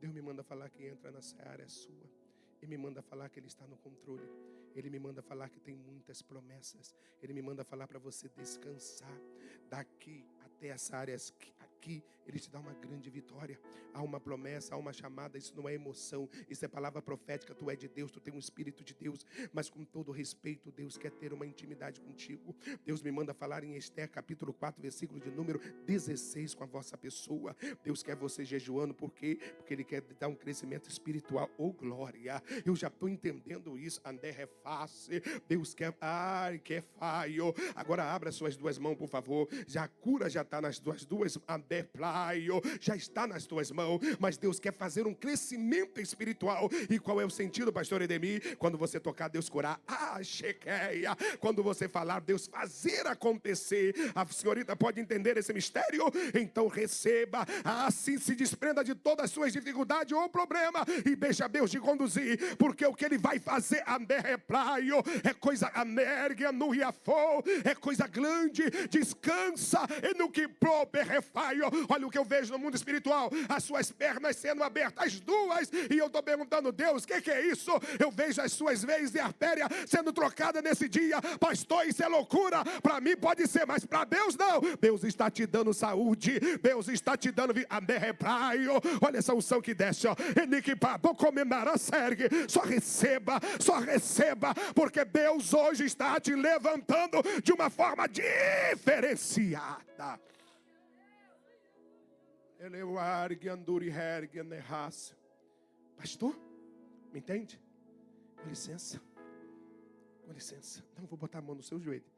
Deus me manda falar que entra na seara é sua. Ele me manda falar que Ele está no controle. Ele me manda falar que tem muitas promessas. Ele me manda falar para você descansar. Daqui até essa área aqui, Ele te dá uma grande vitória. Há uma promessa, há uma chamada. Isso não é emoção, isso é palavra profética. Tu é de Deus, tu tem um Espírito de Deus. Mas com todo respeito, Deus quer ter uma intimidade contigo. Deus me manda falar em Esther capítulo 4, versículo de número 16 com a vossa pessoa. Deus quer você jejuando, por quê? Porque Ele quer dar um crescimento espiritual. Oh glória, eu já estou entendendo isso. Andé é fácil. Deus quer, quer faio. Agora abra suas duas mãos, por favor. Já a cura já está nas tuas duas, andé plaio, já está nas tuas mãos. Mas Deus quer fazer um crescimento espiritual. E qual é o sentido, pastor Edemir? Quando você tocar, Deus curar. Chequeia. Quando você falar, Deus fazer acontecer. A senhorita pode entender esse mistério? Então receba. Assim se desprenda de todas as suas dificuldades ou problema e deixa Deus te conduzir, porque o que Ele vai fazer é coisa amerga no riafou, é coisa grande. Descansa e no que properrefaio. Olha o que eu vejo no mundo espiritual, as suas pernas sendo abertas, as duas, e eu estou perguntando, Deus, o que é isso? Eu vejo as suas veias de artéria sendo trocadas nesse dia. Pastor, isso é loucura, para mim pode ser, mas para Deus não. Deus está te dando saúde, Deus está te dando olha essa unção que desce, só receba, porque Deus hoje está te levantando de uma forma diferenciada. Pastor, me entende? Com licença. Com licença. Não vou botar a mão no seu joelho.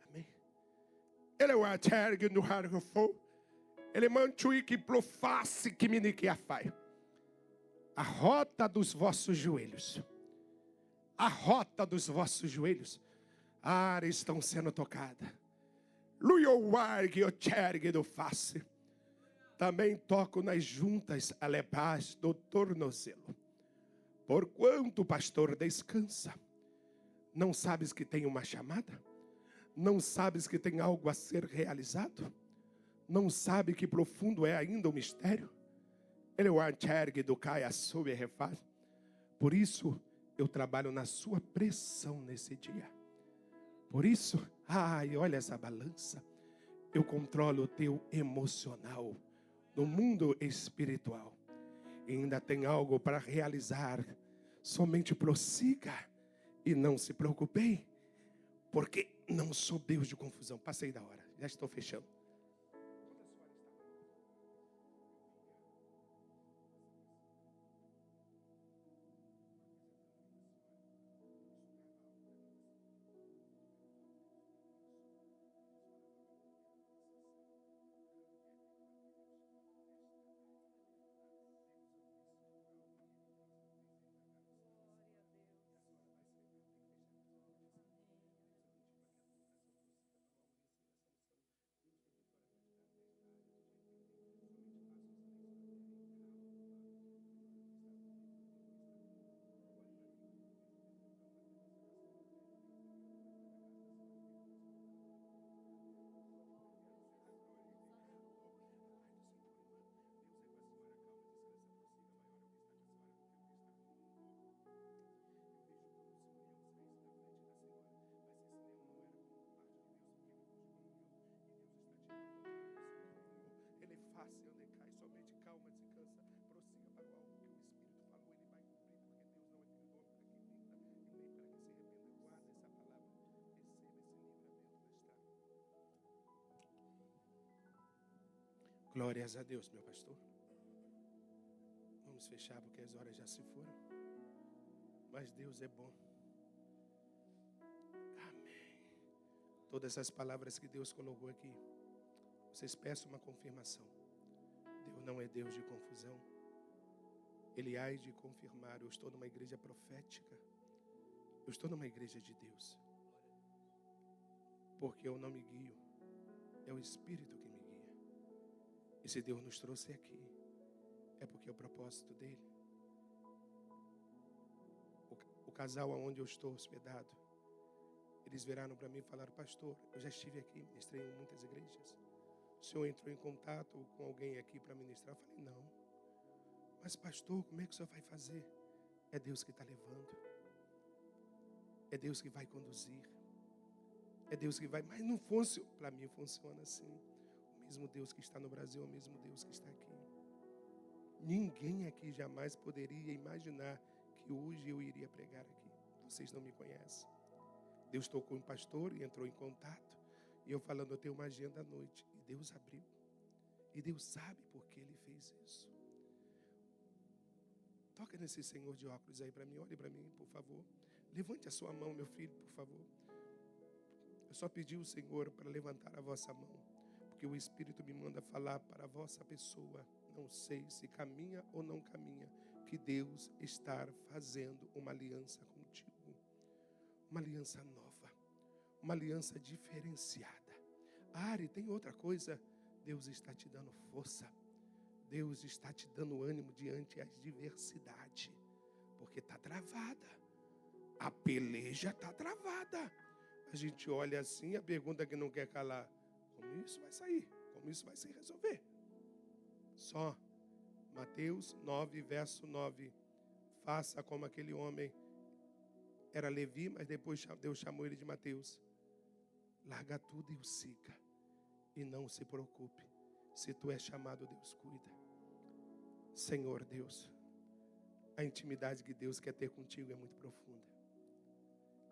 Amém. Ele é o atergue no hargofo. Ele mantui que proface que me nique a fai. A rota dos vossos joelhos. A rota dos vossos joelhos. Estão sendo tocadas. Luioargue o tergue do face. Também toco nas juntas alebás do tornozelo. Porquanto o pastor descansa. Não sabes que tem uma chamada? Não sabes que tem algo a ser realizado? Não sabe que profundo é ainda o mistério? Ele é o antergue do caia sob e refaz. Por isso, eu trabalho na sua pressão nesse dia. Por isso, olha essa balança. Eu controlo o teu emocional no mundo espiritual. E ainda tem algo para realizar. Somente prossiga e não se preocupe, porque não sou Deus de confusão. Passei da hora, já estou fechando. Glórias a Deus, meu pastor. Vamos fechar porque as horas já se foram. Mas Deus é bom. Amém. Todas as palavras que Deus colocou aqui, vocês peçam uma confirmação. Deus não é Deus de confusão. Ele há de confirmar. Eu estou numa igreja profética. Eu estou numa igreja de Deus. Porque eu não me guio. É o Espírito que me guia. E se Deus nos trouxe aqui, é porque é o propósito dele. O casal onde eu estou hospedado, eles viraram para mim e falaram: pastor, eu já estive aqui, ministrei em muitas igrejas. O senhor entrou em contato com alguém aqui para ministrar? Eu falei: não. Mas pastor, como é que o senhor vai fazer? É Deus que está levando. É Deus que vai conduzir. É Deus que vai. Mas não funciona. Para mim funciona assim. O mesmo Deus que está no Brasil é o mesmo Deus que está aqui. Ninguém aqui jamais poderia imaginar que hoje eu iria pregar aqui. Vocês não me conhecem. Deus tocou em pastor e entrou em contato. E eu falando, eu tenho uma agenda à noite. E Deus abriu. E Deus sabe por que Ele fez isso. Toca nesse senhor de óculos aí para mim. Olhe para mim, por favor. Levante a sua mão, meu filho, por favor. Eu só pedi ao Senhor para levantar a vossa mão. Porque o Espírito me manda falar para a vossa pessoa. Não sei se caminha ou não caminha. Que Deus está fazendo uma aliança contigo. Uma aliança nova. Uma aliança diferenciada. Ari, tem outra coisa. Deus está te dando força. Deus está te dando ânimo diante das adversidades. Porque está travada. A peleja está travada. A gente olha assim, a pergunta que não quer calar. Como isso vai sair? Como isso vai se resolver? Só Mateus 9, verso 9. Faça como aquele homem. Era Levi, mas depois Deus chamou ele de Mateus. Larga tudo e o siga. E não se preocupe. Se tu és chamado, Deus cuida. Senhor Deus, a intimidade que Deus quer ter contigo é muito profunda.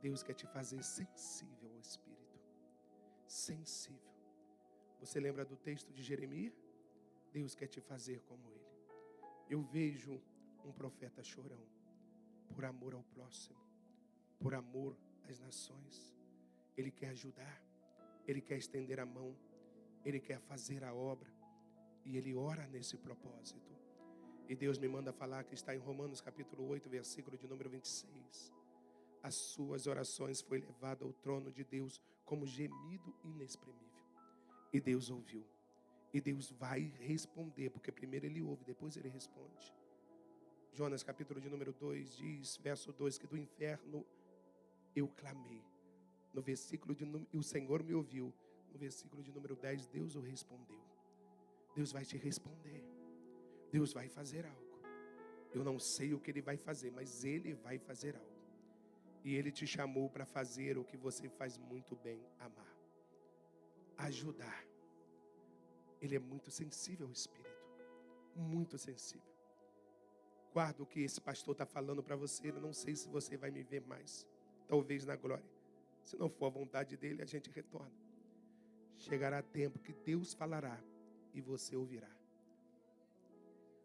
Deus quer te fazer sensível ao Espírito. Sensível. Você lembra do texto de Jeremias? Deus quer te fazer como Ele. Eu vejo um profeta chorão. Por amor ao próximo. Por amor as nações. Ele quer ajudar. Ele quer estender a mão. Ele quer fazer a obra. E Ele ora nesse propósito. E Deus me manda falar que está em Romanos capítulo 8, versículo de número 26. As suas orações foi levado ao trono de Deus como gemido inexprimível. E Deus ouviu. E Deus vai responder, porque primeiro Ele ouve, depois Ele responde. Jonas capítulo de número 2 diz, verso 2, que do inferno eu clamei. No versículo de número, e o Senhor me ouviu. No versículo de número 10, Deus o respondeu. Deus vai te responder. Deus vai fazer algo. Eu não sei o que Ele vai fazer, mas Ele vai fazer algo. E Ele te chamou para fazer o que você faz muito bem, amar. Ajudar. Ele é muito sensível ao Espírito. Muito sensível. Guarda o que esse pastor está falando para você. Eu não sei se você vai me ver mais. Talvez na glória. Se não for a vontade dEle, a gente retorna. Chegará tempo que Deus falará e você ouvirá.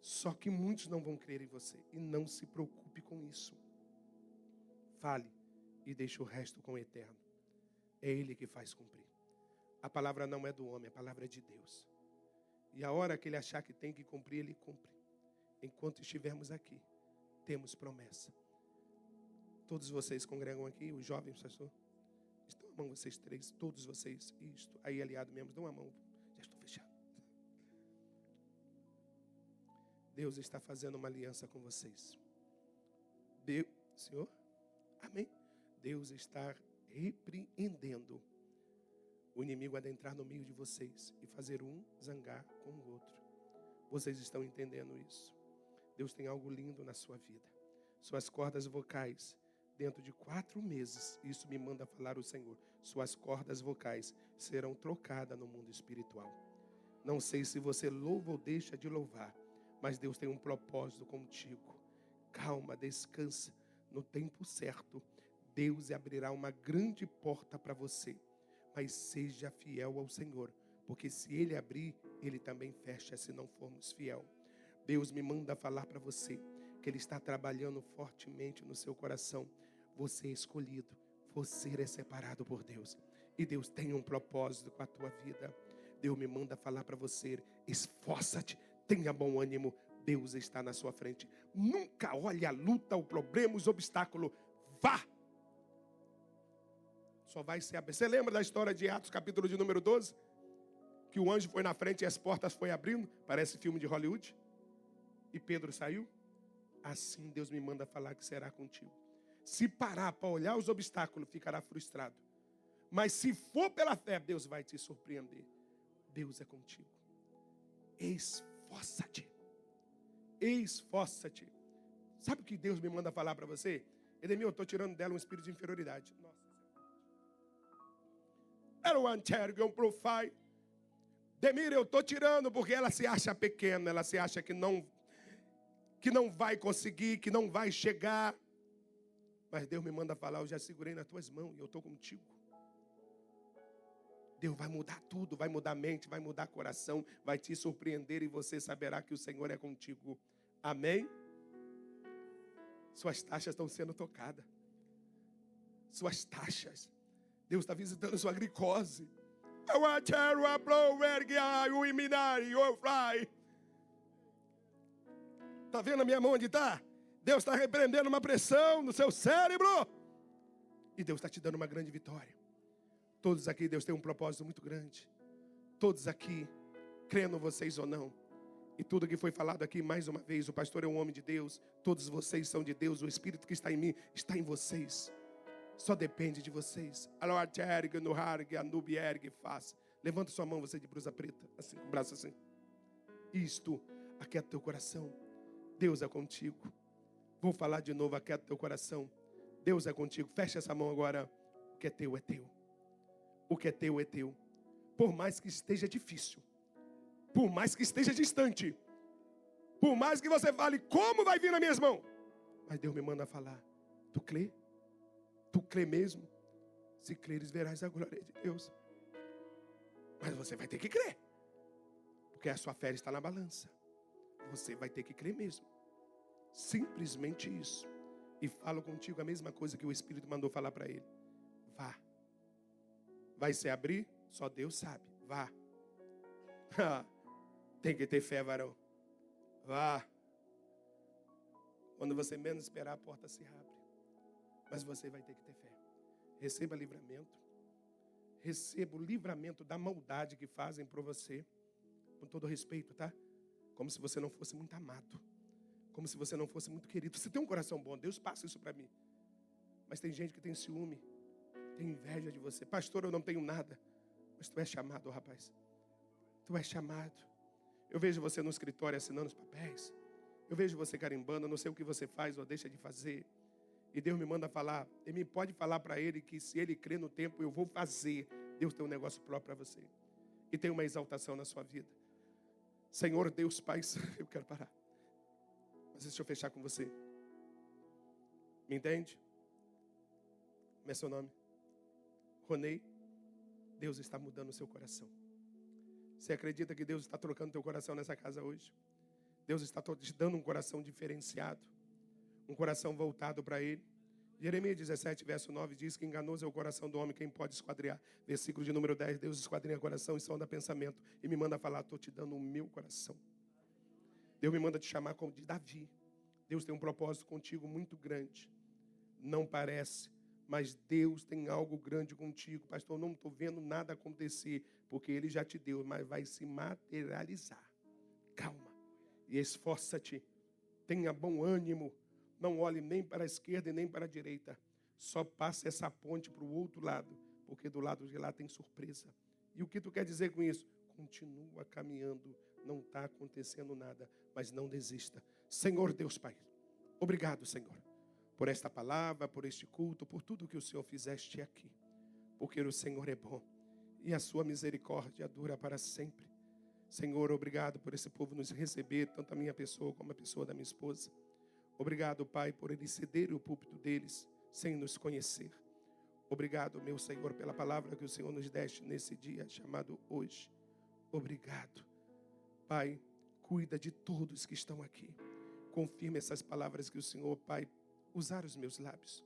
Só que muitos não vão crer em você. E não se preocupe com isso. Fale e deixe o resto com o Eterno. É Ele que faz cumprir. A palavra não é do homem, a palavra é de Deus. E a hora que Ele achar que tem que cumprir, Ele cumpre. Enquanto estivermos aqui, temos promessa. Todos vocês congregam aqui, os jovens, pastor? Estão a mão vocês três, todos vocês. Isto, aí aliado mesmo, dão a mão. Já estou fechando. Deus está fazendo uma aliança com vocês. Deus, Senhor? Amém? Deus está repreendendo o inimigo adentrar no meio de vocês e fazer um zangar com o outro. Vocês estão entendendo isso? Deus tem algo lindo na sua vida. Suas cordas vocais, dentro de 4 meses, isso me manda falar o Senhor, suas cordas vocais serão trocadas no mundo espiritual. Não sei se você louva ou deixa de louvar, mas Deus tem um propósito contigo. Calma, descansa. No tempo certo, Deus abrirá uma grande porta para você. Mas seja fiel ao Senhor, porque se Ele abrir, Ele também fecha se não formos fiel. Deus me manda falar para você que Ele está trabalhando fortemente no seu coração. Você é escolhido, você é separado por Deus. E Deus tem um propósito com a tua vida. Deus me manda falar para você, esforça-te, tenha bom ânimo. Deus está na sua frente. Nunca olhe a luta, o problema, os obstáculos. Vá! Só vai ser aberto. Você lembra da história de Atos, capítulo de número 12? Que o anjo foi na frente e as portas foi abrindo. Parece filme de Hollywood. E Pedro saiu. Assim Deus me manda falar que será contigo. Se parar para olhar os obstáculos, ficará frustrado. Mas se for pela fé, Deus vai te surpreender. Deus é contigo. Esforça-te. Esforça-te. Sabe o que Deus me manda falar para você? Edemir, eu estou tirando dela um espírito de inferioridade. Nossa. Era um antigo, profile. Demir, eu estou tirando porque ela se acha pequena, ela se acha que não vai conseguir, que não vai chegar. Mas Deus me manda falar, eu já segurei nas tuas mãos e eu estou contigo. Deus vai mudar tudo, vai mudar a mente, vai mudar o coração, vai te surpreender e você saberá que o Senhor é contigo. Amém? Suas taxas estão sendo tocadas. Suas taxas. Deus está visitando sua glicose. Está vendo a minha mão onde está? Deus está repreendendo uma pressão no seu cérebro. E Deus está te dando uma grande vitória. Todos aqui, Deus tem um propósito muito grande. Todos aqui, crendo vocês ou não. E tudo que foi falado aqui, mais uma vez, o pastor é um homem de Deus. Todos vocês são de Deus. O Espírito que está em mim, está em vocês. Só depende de vocês. Levanta sua mão, você de blusa preta. Assim, com o braço assim. Isto, aquieta teu coração. Deus é contigo. Vou falar de novo, aquieta teu coração. Deus é contigo. Fecha essa mão agora. O que é teu é teu. O que é teu é teu. Por mais que esteja difícil. Por mais que esteja distante. Por mais que você fale, como vai vir nas minhas mãos? Mas Deus me manda falar. Tu crê? Tu crê mesmo? Se creres, verás a glória de Deus. Mas você vai ter que crer. Porque a sua fé está na balança. Você vai ter que crer mesmo. Simplesmente isso. E falo contigo a mesma coisa que o Espírito mandou falar para ele. Vá. Vai se abrir? Só Deus sabe. Vá. Tem que ter fé, varão. Vá. Quando você menos esperar, a porta se abre. Mas você vai ter que ter fé. Receba livramento. Receba o livramento da maldade que fazem por você. Com todo respeito, tá? Como se você não fosse muito amado. Como se você não fosse muito querido. Você tem um coração bom, Deus passa isso para mim. Mas tem gente que tem ciúme, tem inveja de você. Pastor, eu não tenho nada. Mas tu és chamado, rapaz. Tu és chamado. Eu vejo você no escritório assinando os papéis. Eu vejo você carimbando, eu não sei o que você faz ou deixa de fazer. E Deus me manda falar. E me pode falar para ele que se ele crê no tempo, eu vou fazer. Deus tem um negócio próprio para você. E tem uma exaltação na sua vida. Senhor Deus, Pai, eu quero parar. Mas deixa eu fechar com você. Me entende? Como é seu nome? Ronei. Deus está mudando o seu coração. Você acredita que Deus está trocando teu coração nessa casa hoje? Deus está te dando um coração diferenciado. Um coração voltado para Ele. Jeremias 17, verso 9 diz que enganoso é o coração do homem, quem pode esquadrear. Versículo de número 10, Deus esquadrinha o coração e sonda pensamento. E me manda falar, estou te dando o meu coração. Deus me manda te chamar como de Davi. Deus tem um propósito contigo muito grande. Não parece, mas Deus tem algo grande contigo. Pastor, não estou vendo nada acontecer, porque Ele já te deu, mas vai se materializar. Calma e esforça-te. Tenha bom ânimo. Não olhe nem para a esquerda e nem para a direita. Só passe essa ponte para o outro lado, porque do lado de lá tem surpresa. E o que tu quer dizer com isso? Continua caminhando. Não está acontecendo nada, mas não desista. Senhor Deus Pai, obrigado, Senhor, por esta palavra, por este culto, por tudo que o Senhor fizeste aqui. Porque o Senhor é bom e a sua misericórdia dura para sempre. Senhor, obrigado por esse povo nos receber, tanto a minha pessoa como a pessoa da minha esposa. Obrigado, Pai, por eles cederem o púlpito deles sem nos conhecer. Obrigado, meu Senhor, pela palavra que o Senhor nos deste nesse dia chamado hoje. Obrigado. Pai, cuida de todos que estão aqui. Confirma essas palavras que o Senhor, Pai, usar os meus lábios.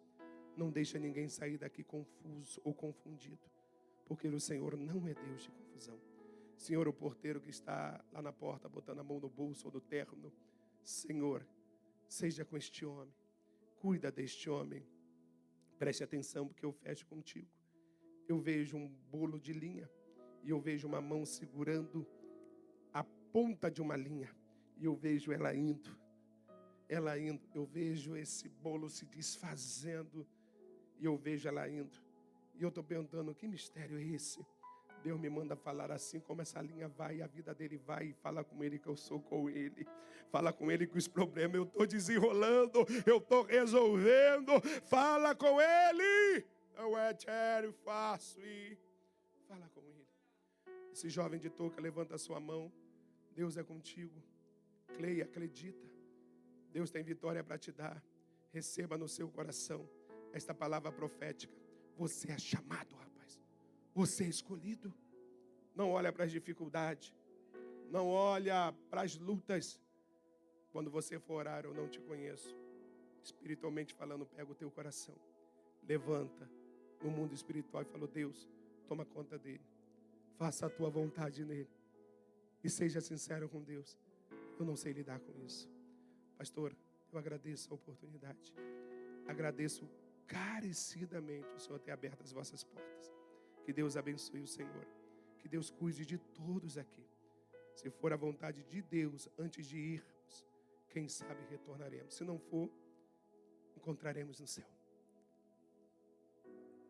Não deixa ninguém sair daqui confuso ou confundido, porque o Senhor não é Deus de confusão. Senhor, o porteiro que está lá na porta, botando a mão no bolso ou no terno, Senhor, seja com este homem, cuida deste homem. Preste atenção, porque eu fecho contigo. Eu vejo um bolo de linha e eu vejo uma mão segurando a ponta de uma linha e eu vejo ela indo. Eu vejo esse bolo se desfazendo e eu vejo ela indo. E eu estou perguntando, que mistério é esse? Deus me manda falar assim, como essa linha vai, a vida dele vai, e fala com ele que eu sou com ele. Fala com ele que os problemas eu estou desenrolando, eu estou resolvendo. Fala com ele. Eu sério, faço e fala com ele. Esse jovem de touca, levanta a sua mão. Deus é contigo. Creia, acredita. Deus tem vitória para te dar. Receba no seu coração esta palavra profética. Você é chamado, rapaz. Você é escolhido. Não olha para as dificuldades. Não olha para as lutas. Quando você for orar, eu não te conheço. Espiritualmente falando, pega o teu coração. Levanta no mundo espiritual e fala, Deus, toma conta dele. Faça a tua vontade nele. E seja sincero com Deus. Eu não sei lidar com isso. Pastor, eu agradeço a oportunidade. Agradeço carecidamente o Senhor ter aberto as vossas portas. Que Deus abençoe o Senhor. Que Deus cuide de todos aqui. Se for a vontade de Deus, antes de irmos, quem sabe retornaremos. Se não for, encontraremos no céu.